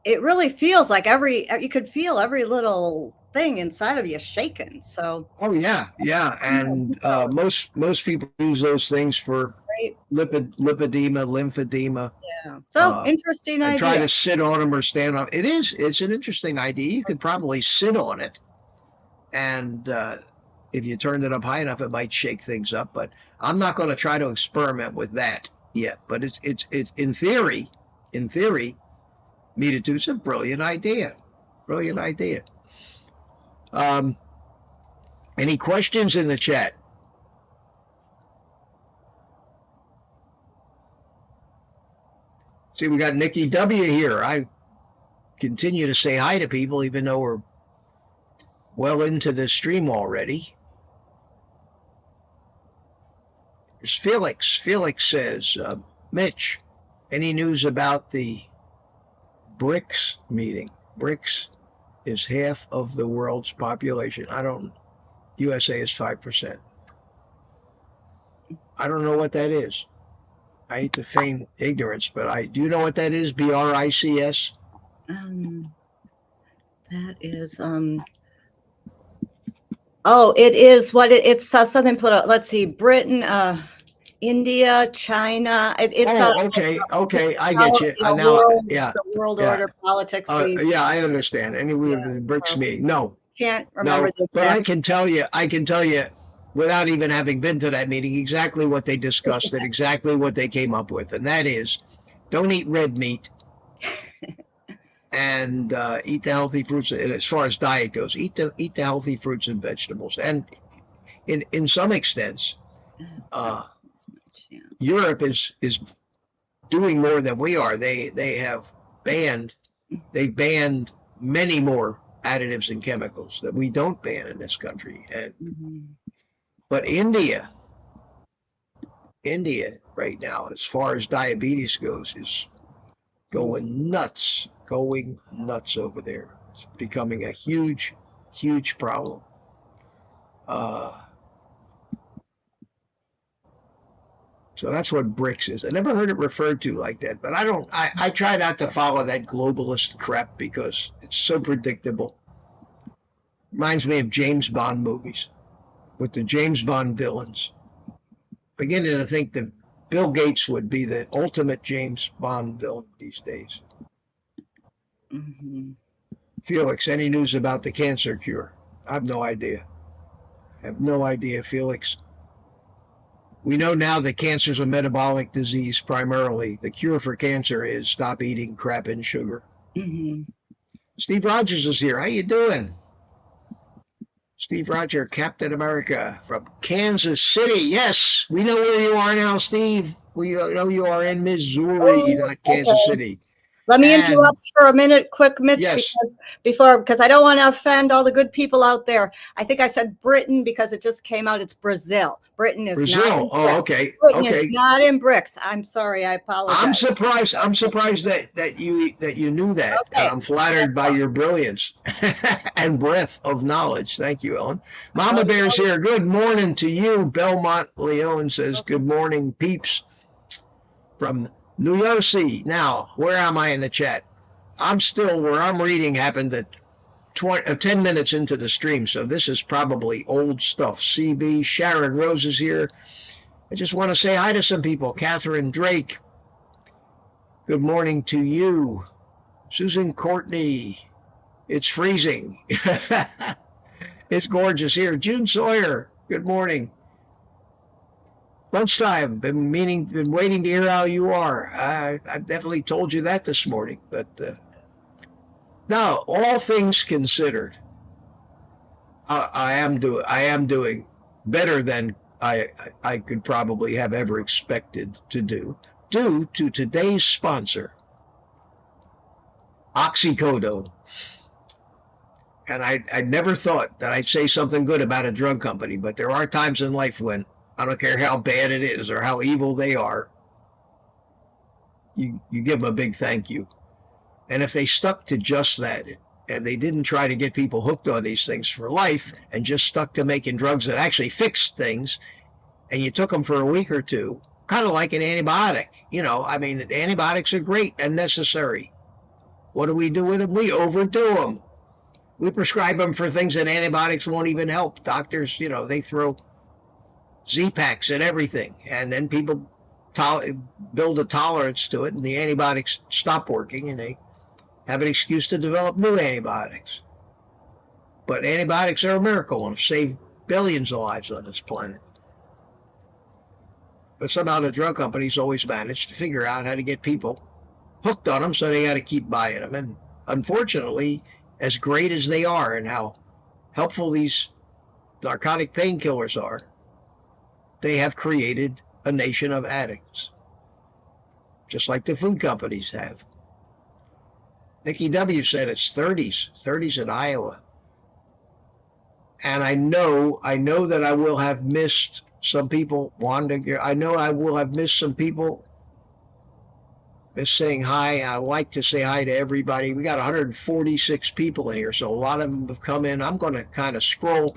Speaker 2: It really feels like you could feel every little thing inside of you shaking. So and most people use those things for lipedema, lymphedema. Interesting idea.
Speaker 1: Try to sit on them or stand on it's an interesting idea. You could probably sit on it, and if you turned it up high enough, it might shake things up. But I'm not going to try to experiment with that yet. But it's in theory, Meditude's a brilliant idea. Any questions in the chat? See, we got Nikki W here. I continue to say hi to people, even though we're well into the stream already. There's Felix. Felix says, Mitch, Any news about the BRICS meeting? BRICS is half of the world's population. USA is 5%. I don't know what that is. I hate to feign ignorance, but I do know what that is. BRICS.
Speaker 2: That is oh, it is what it's something political. Let's see, Britain, India, China.
Speaker 1: Okay. I get you. I now,
Speaker 2: world,
Speaker 1: yeah,
Speaker 2: the world
Speaker 1: yeah.
Speaker 2: order politics.
Speaker 1: Yeah, I understand. Anyway, the BRICS meeting. No,
Speaker 2: can't remember the exact.
Speaker 1: But I can tell you, without even having been to that meeting, exactly what they discussed and exactly what they came up with, and that is, don't eat red meat, and eat the healthy fruits. And as far as diet goes, eat the healthy fruits and vegetables, and in some extents, Europe is doing more than we are. They have banned many more additives and chemicals that we don't ban in this country. And but India right now, as far as diabetes goes, is going nuts over there. It's becoming a huge problem. So that's what BRICS is. I never heard it referred to like that, but I try not to follow that globalist crap because it's so predictable. Reminds me of James Bond movies with the James Bond villains. Beginning to think that Bill Gates would be the ultimate James Bond villain these days. Felix, any news about the cancer cure? I have no idea. Felix. We know now that cancer is a metabolic disease primarily. The cure for cancer is stop eating crap and sugar. Steve Rogers is here. How you doing? Steve Rogers, Captain America from Kansas City. Yes, we know where you are now, Steve. We know you are in Missouri, not Kansas City.
Speaker 2: Let me interrupt for a minute, quick, Mitch, because I don't want to offend all the good people out there. I think I said Britain because it just came out. It's Brazil. Britain is not in BRICS.
Speaker 1: Okay.
Speaker 2: Britain is not in BRICS. I'm sorry. I apologize.
Speaker 1: I'm surprised that you knew that. Okay. I'm flattered by your brilliance and breadth of knowledge. Thank you, Ellen. Mama Bear's here. Good morning to you. Belmont Leon says, good morning, peeps, from New Jersey. Now, where am I in the chat? I'm still where I'm reading happened at 10 minutes into the stream, so this is probably old stuff. CB, Sharon Rose is here. I just want to say hi to some people. Catherine Drake, good morning to you. Susan Courtney, it's freezing. It's gorgeous here. June Sawyer, good morning. Lunchtime, been waiting to hear how you are. I've definitely told you that this morning, but now, all things considered, I am doing better than I could probably have ever expected to do, due to today's sponsor, oxycodone. And I never thought that I'd say something good about a drug company, but there are times in life when, I don't care how bad it is or how evil they are, you give them a big thank you. And if they stuck to just that, and they didn't try to get people hooked on these things for life and just stuck to making drugs that actually fixed things, and you took them for a week or two, kind of like an antibiotic. Antibiotics are great and necessary. What do we do with them? We overdo them. We prescribe them for things that antibiotics won't even help. Doctors, they throw Z-Paks and everything, and then people build a tolerance to it, and the antibiotics stop working, and they have an excuse to develop new antibiotics. But antibiotics are a miracle and have saved billions of lives on this planet. But somehow the drug companies always manage to figure out how to get people hooked on them, so they got to keep buying them. And unfortunately, as great as they are and how helpful these narcotic painkillers are, they have created a nation of addicts, just like the food companies have. Nikki W. said it's 30s in Iowa. And I know that I will have missed some people. I know I will have missed some people is saying hi. I like to say hi to everybody. We got 146 people in here, so a lot of them have come in. I'm going to kind of scroll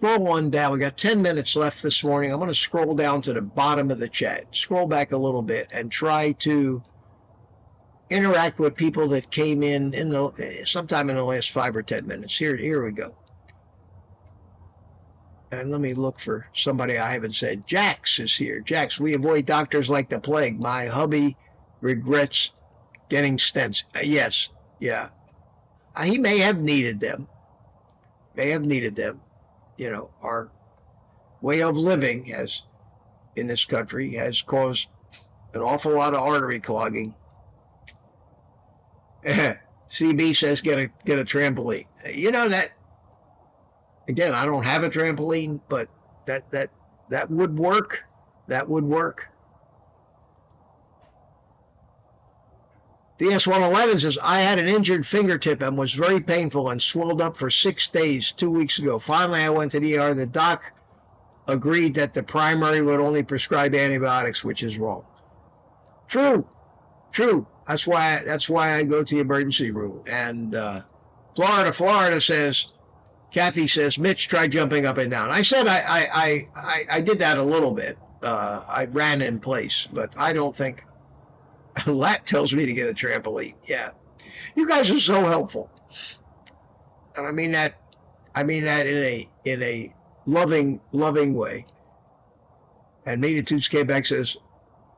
Speaker 1: on down. We got 10 minutes left this morning. I'm going to scroll down to the bottom of the chat, scroll back a little bit, and try to interact with people that came in sometime in the last 5 or 10 minutes. Here we go. And let me look for somebody I haven't said. Jax is here. Jax, we avoid doctors like the plague. My hubby regrets getting stents. Yes, yeah. He may have needed them. You know, our way of living in this country has caused an awful lot of artery clogging. CB says get a trampoline. You know that. Again, I don't have a trampoline, but that would work. That would work. DS111 says, I had an injured fingertip and was very painful and swelled up for 6 days 2 weeks ago. Finally, I went to the ER. The doc agreed that the primary would only prescribe antibiotics, which is wrong. True. That's why I go to the emergency room. And Florida says, Kathy says, Mitch, try jumping up and down. I said I did that a little bit. I ran in place, but I don't think Lat tells me to get a trampoline. Yeah, you guys are so helpful, and I mean that in a loving way. And Media Toots came back, says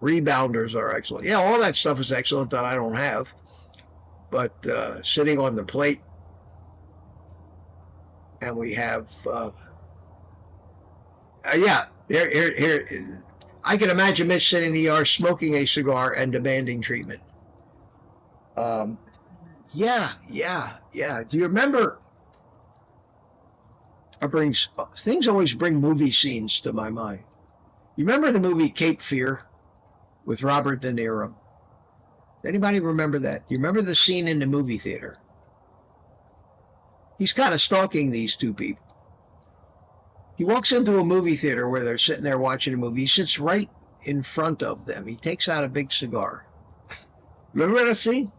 Speaker 1: rebounders are excellent. Yeah, all that stuff is excellent that I don't have, but sitting on the plate, and we have here. I can imagine Mitch sitting in the ER smoking a cigar and demanding treatment. Yeah. Do you remember? Things always bring movie scenes to my mind. You remember the movie Cape Fear with Robert De Niro? Anybody remember that? You remember the scene in the movie theater? He's kind of stalking these two people. He walks into a movie theater where they're sitting there watching a movie. He sits right in front of them. He takes out a big cigar. Remember that scene?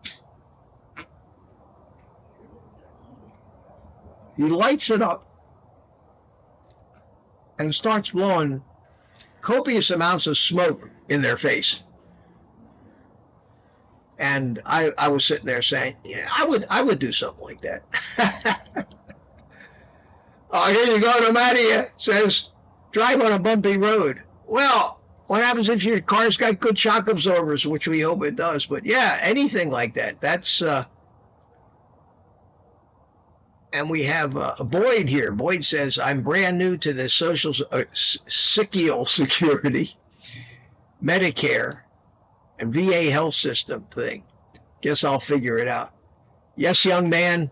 Speaker 1: He lights it up and starts blowing copious amounts of smoke in their face. And I was sitting there saying, yeah, I would do something like that. Oh, here you go, Nomadia says, drive on a bumpy road. Well, what happens if your car's got good shock absorbers, which we hope it does? But yeah, anything like that. That's, and we have Boyd here. Boyd says, I'm brand new to the Social Security, Medicare, and VA health system thing. Guess I'll figure it out. Yes, young man.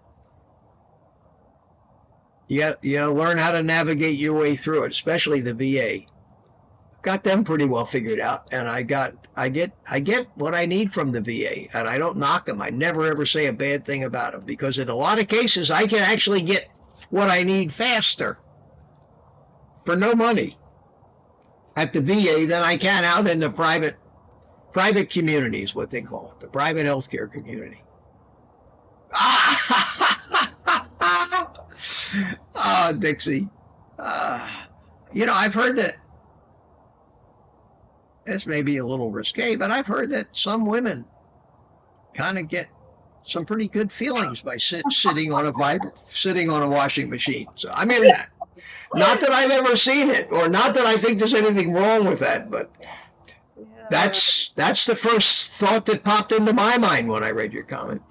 Speaker 1: You got to learn how to navigate your way through it, especially the VA. Got them pretty well figured out, and I get what I need from the VA, and I don't knock them. I never ever say a bad thing about them, because in a lot of cases I can actually get what I need faster for no money at the VA than I can out in the private communities, what they call it, the private healthcare community. Oh, Dixie. I've heard that, this may be a little risque, but I've heard that some women kind of get some pretty good feelings by sitting on a washing machine. So, I mean, not that I've ever seen it, or not that I think there's anything wrong with that, but that's the first thought that popped into my mind when I read your comment.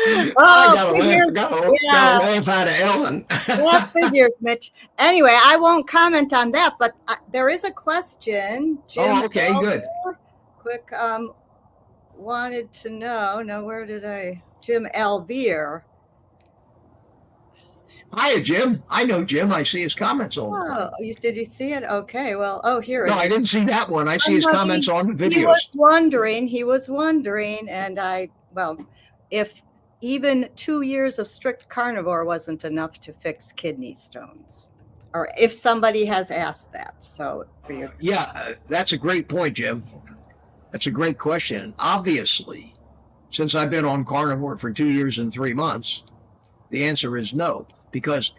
Speaker 1: I gotta laugh out of Ellen.
Speaker 2: Yeah, figures, Mitch. Anyway, I won't comment on that, but there is a question. Jim,
Speaker 1: oh, okay, good.
Speaker 2: Quick, wanted to know. Now, where did Jim Alvear.
Speaker 1: Hiya, Jim. I know Jim. I see his comments all the time.
Speaker 2: Did you see it? Okay, well, here it is.
Speaker 1: No, I didn't see that one. I see his comments on the videos.
Speaker 2: He was wondering, and if even 2 years of strict carnivore wasn't enough to fix kidney stones, or if somebody has asked that. So,
Speaker 1: yeah, that's a great point, Jim. That's a great question. And obviously, since I've been on carnivore for 2 years and 3 months, the answer is no, because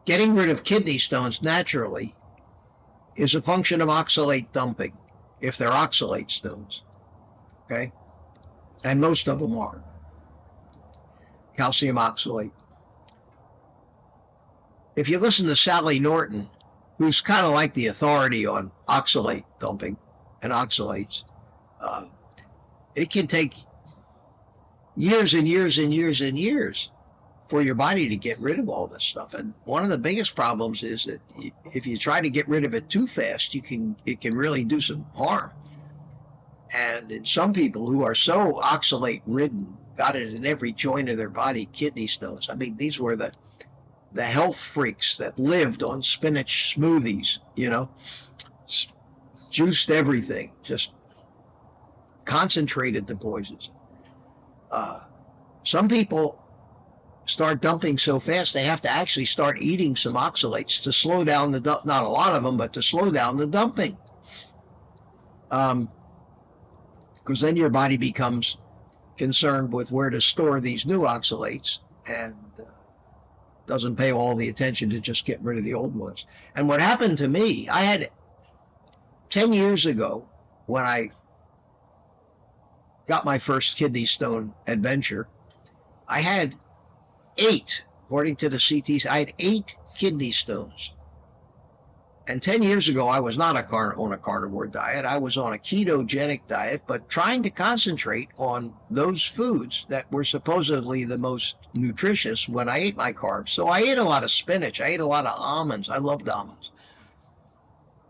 Speaker 1: getting rid of kidney stones naturally is a function of oxalate dumping, if they're oxalate stones, okay? And most of them are. Calcium oxalate. If you listen to Sally Norton, who's kind of like the authority on oxalate dumping and oxalates, it can take years and years and years and years for your body to get rid of all this stuff. And one of the biggest problems is that if you try to get rid of it too fast, it can really do some harm. And in some people who are so oxalate ridden, got it in every joint of their body, kidney stones. I mean, these were the health freaks that lived on spinach smoothies, you know, juiced everything, just concentrated the poisons. Some people start dumping so fast they have to actually start eating some oxalates to slow down the dump. Not a lot of them, but to slow down the dumping. Because then your body becomes concerned with where to store these new oxalates and doesn't pay all the attention to just getting rid of the old ones. And what happened to me, I had 10 years ago when I got my first kidney stone adventure, I had 8, according to the CTs, I had 8 kidney stones. And 10 years ago, I was not on a carnivore diet. I was on a ketogenic diet, but trying to concentrate on those foods that were supposedly the most nutritious when I ate my carbs. So I ate a lot of spinach. I ate a lot of almonds. I loved almonds.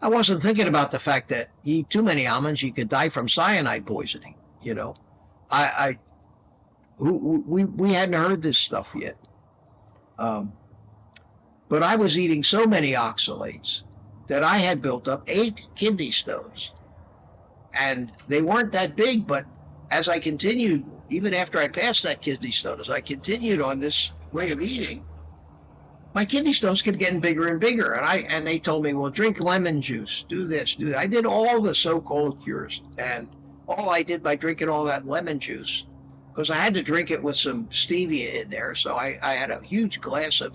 Speaker 1: I wasn't thinking about the fact that you eat too many almonds, you could die from cyanide poisoning. You know, we hadn't heard this stuff yet. But I was eating so many oxalates that I had built up 8 kidney stones. And they weren't that big, but as I continued, even after I passed that kidney stone, as I continued on this way of eating, my kidney stones kept getting bigger and bigger. And they told me, well, drink lemon juice, do this, do that. I did all the so-called cures. And all I did by drinking all that lemon juice, because I had to drink it with some stevia in there, so I had a huge glass of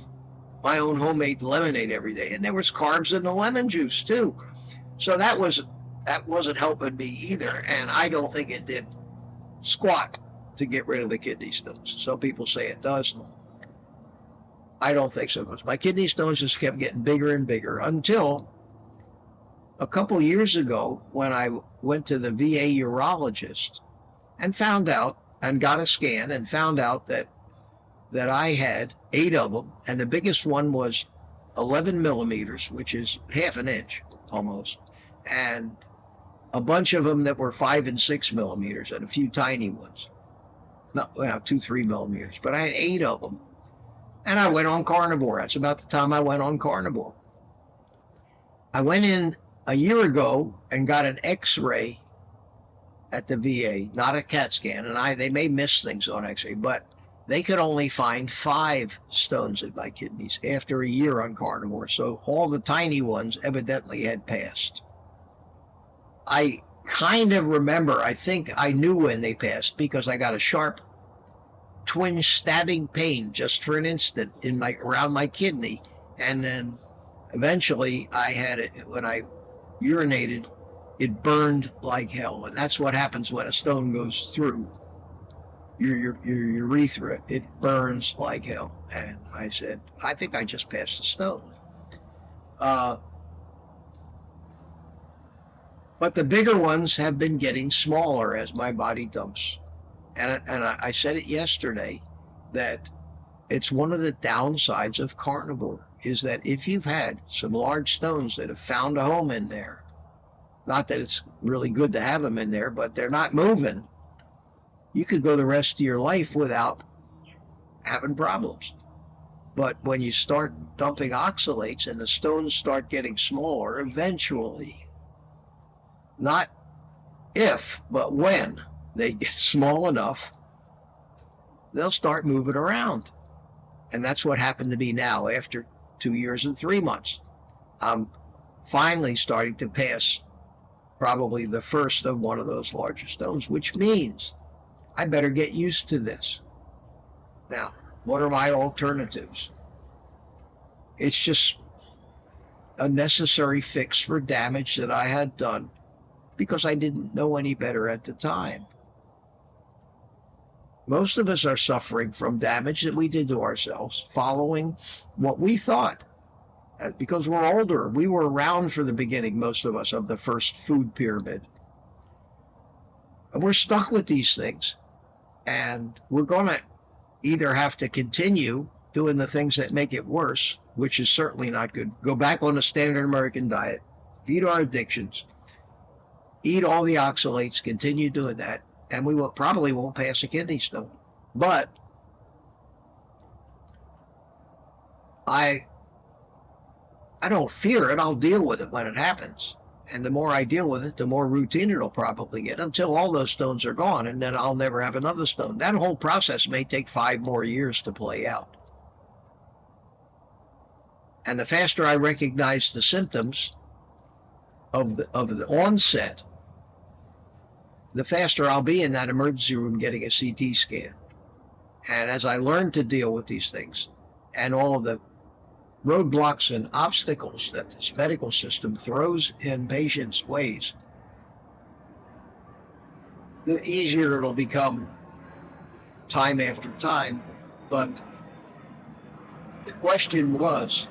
Speaker 1: my own homemade lemonade every day, and there was carbs in the lemon juice too. So that wasn't helping me either, and I don't think it did squat to get rid of the kidney stones. Some people say it does. I don't think so, because my kidney stones just kept getting bigger and bigger until a couple years ago when I went to the VA urologist and found out and got a scan and found out that I had 8 of them, and the biggest one was 11 millimeters, which is half an inch almost, and a bunch of them that were 5 and 6 millimeters, and a few tiny ones, not 2-3 millimeters, but I had 8 of them, and I went on carnivore. That's about the time I went on carnivore. I went in a year ago and got an X-ray at the VA, not a CAT scan, and they may miss things on X-ray, but they could only find 5 stones in my kidneys after a year on carnivore. So all the tiny ones evidently had passed. I kind of remember, I think I knew when they passed because I got a sharp twinge stabbing pain just for an instant around my kidney. And then eventually I had it when I urinated, it burned like hell. And that's what happens when a stone goes through your urethra. It burns like hell. And I said, I think I just passed a stone. But the bigger ones have been getting smaller as my body dumps. And I said it yesterday that it's one of the downsides of carnivore is that if you've had some large stones that have found a home in there, not that it's really good to have them in there, but they're not moving, you could go the rest of your life without having problems. But when you start dumping oxalates and the stones start getting smaller, eventually, not if, but when they get small enough, they'll start moving around. And that's what happened to me now after 2 years and 3 months. I'm finally starting to pass probably the first of one of those larger stones, which means I better get used to this. Now, what are my alternatives? It's just a necessary fix for damage that I had done because I didn't know any better at the time. Most of us are suffering from damage that we did to ourselves following what we thought. Because we're older. We were around for the beginning, most of us, of the first food pyramid. And we're stuck with these things. And we're going to either have to continue doing the things that make it worse, which is certainly not good. Go back on the standard American diet, feed our addictions, eat all the oxalates, continue doing that, and we probably won't pass a kidney stone. But I don't fear it. I'll deal with it when it happens. And the more I deal with it, the more routine it'll probably get until all those stones are gone, and then I'll never have another stone. That whole process may take 5 more years to play out. And the faster I recognize the symptoms of the onset, the faster I'll be in that emergency room getting a CT scan. And as I learn to deal with these things and all of the roadblocks and obstacles that this medical system throws in patients' ways, the easier it'll become time after time. But the question was,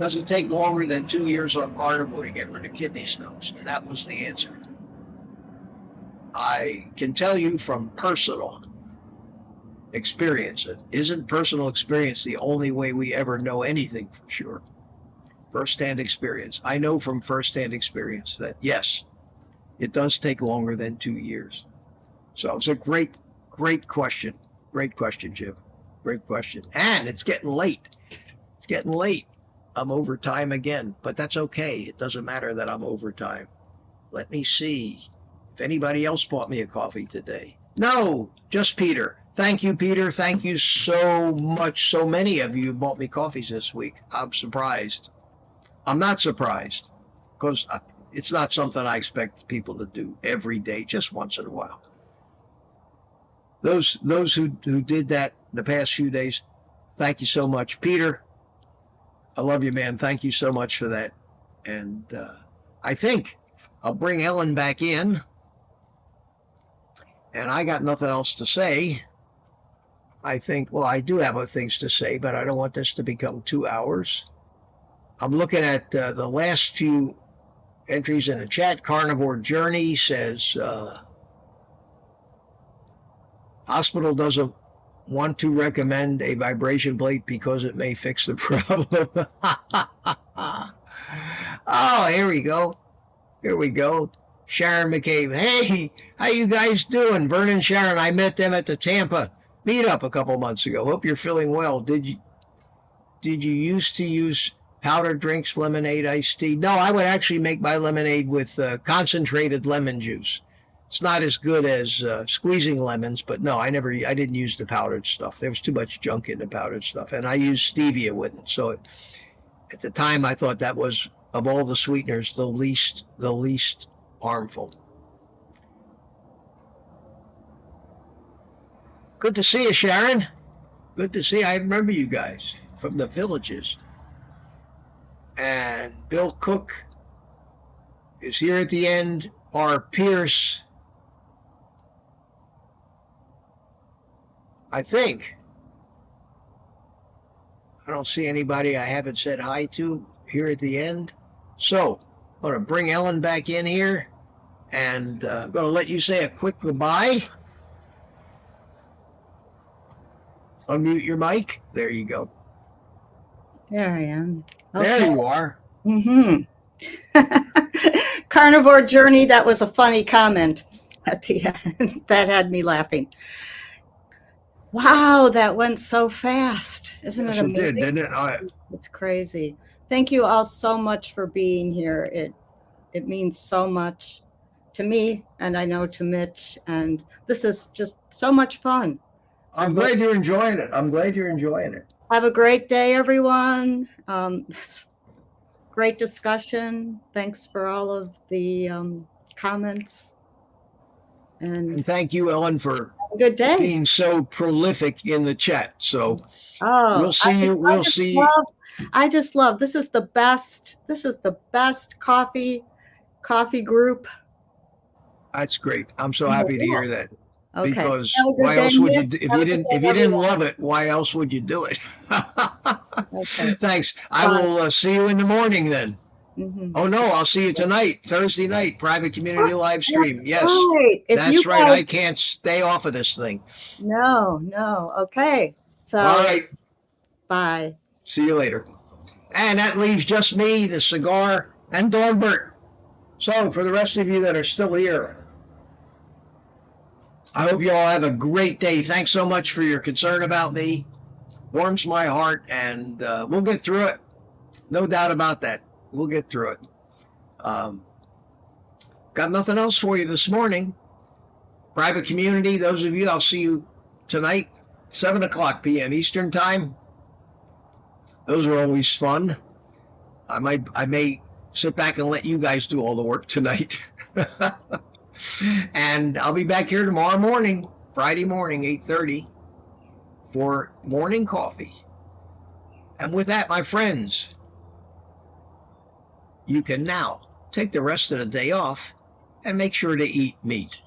Speaker 1: does it take longer than 2 years on Carnivore to get rid of kidney stones? And that was the answer. I can tell you from personal experience. It isn't personal experience the only way we ever know anything for sure. First-hand experience. I know from first-hand experience that, yes, it does take longer than 2 years. So it's a great question. Great question, Jim. Great question. And it's getting late. It's getting late. I'm over time again, but that's okay. It doesn't matter that I'm over time. Let me see if anybody else bought me a coffee today. No, just Peter. Thank you, Peter. Thank you so much. So many of you bought me coffees this week. I'm surprised. I'm not surprised because it's not something I expect people to do every day, just once in a while. Those who did that the past few days, thank you so much. Peter, I love you, man. Thank you so much for that. And I think I'll bring Ellen back in. And I got nothing else to say. I think, well, I do have other things to say, but I don't want this to become 2 hours. I'm looking at the last few entries in the chat. Carnivore Journey says, hospital doesn't want to recommend a vibration plate because it may fix the problem. Oh, here we go. Here we go. Sharon McCabe. Hey, how you guys doing? Vernon and Sharon, I met them at the Tampa meetup a couple months ago. Hope you're feeling well. Did you used to use powdered drinks, lemonade, iced tea? No, I would actually make my lemonade with concentrated lemon juice. It's not as good as squeezing lemons, but no, I didn't use the powdered stuff. There was too much junk in the powdered stuff, and I used stevia with it. So at the time, I thought that was, of all the sweeteners, the least harmful. Good to see you, Sharon. Good to see you. I remember you guys from the villages. And Bill Cook is here at the end. R. Pierce, I think. I don't see anybody I haven't said hi to here at the end. So I'm going to bring Ellen back in here, and I'm going to let you say a quick goodbye. Unmute your mic. There you go.
Speaker 2: There I am.
Speaker 1: Okay. There you are.
Speaker 2: Mm-hmm. Carnivore Journey, that was a funny comment at the end. That had me laughing. Wow, that went so fast. Isn't it amazing?
Speaker 1: It did, didn't it?
Speaker 2: It's crazy. Thank you all so much for being here. It means so much to me, and I know to Mitch, and this is just so much fun.
Speaker 1: I'm glad you're enjoying it. I'm glad you're enjoying it.
Speaker 2: Have a great day, everyone. great discussion. Thanks for all of the comments. And
Speaker 1: thank you, Ellen, for
Speaker 2: a good day.
Speaker 1: being so prolific in the chat. So
Speaker 2: we'll
Speaker 1: see you. We'll see you.
Speaker 2: I just love, this is the best coffee group.
Speaker 1: That's great. I'm so happy to hear that.
Speaker 2: Okay.
Speaker 1: Because why else would you, if you didn't love it, why else would you do it? Okay. Thanks. I will see you in the morning then. Oh no, I'll see you tonight, Thursday night, private community live stream. Yes, right. That's right. I can't stay off of this thing.
Speaker 2: No. Okay. So
Speaker 1: all right.
Speaker 2: Bye.
Speaker 1: See you later. And that leaves just me, the cigar, and Dornbert. So for the rest of you that are still here, I hope you all have a great day. Thanks so much for your concern about me. Warms my heart, and we'll get through it. No doubt about that. We'll get through it. Got nothing else for you this morning. Private community, those of you, I'll see you tonight, 7 o'clock p.m. Eastern time. Those are always fun. I may sit back and let you guys do all the work tonight. And I'll be back here tomorrow morning, Friday morning, 8:30, for morning coffee. And with that, my friends, you can now take the rest of the day off and make sure to eat meat.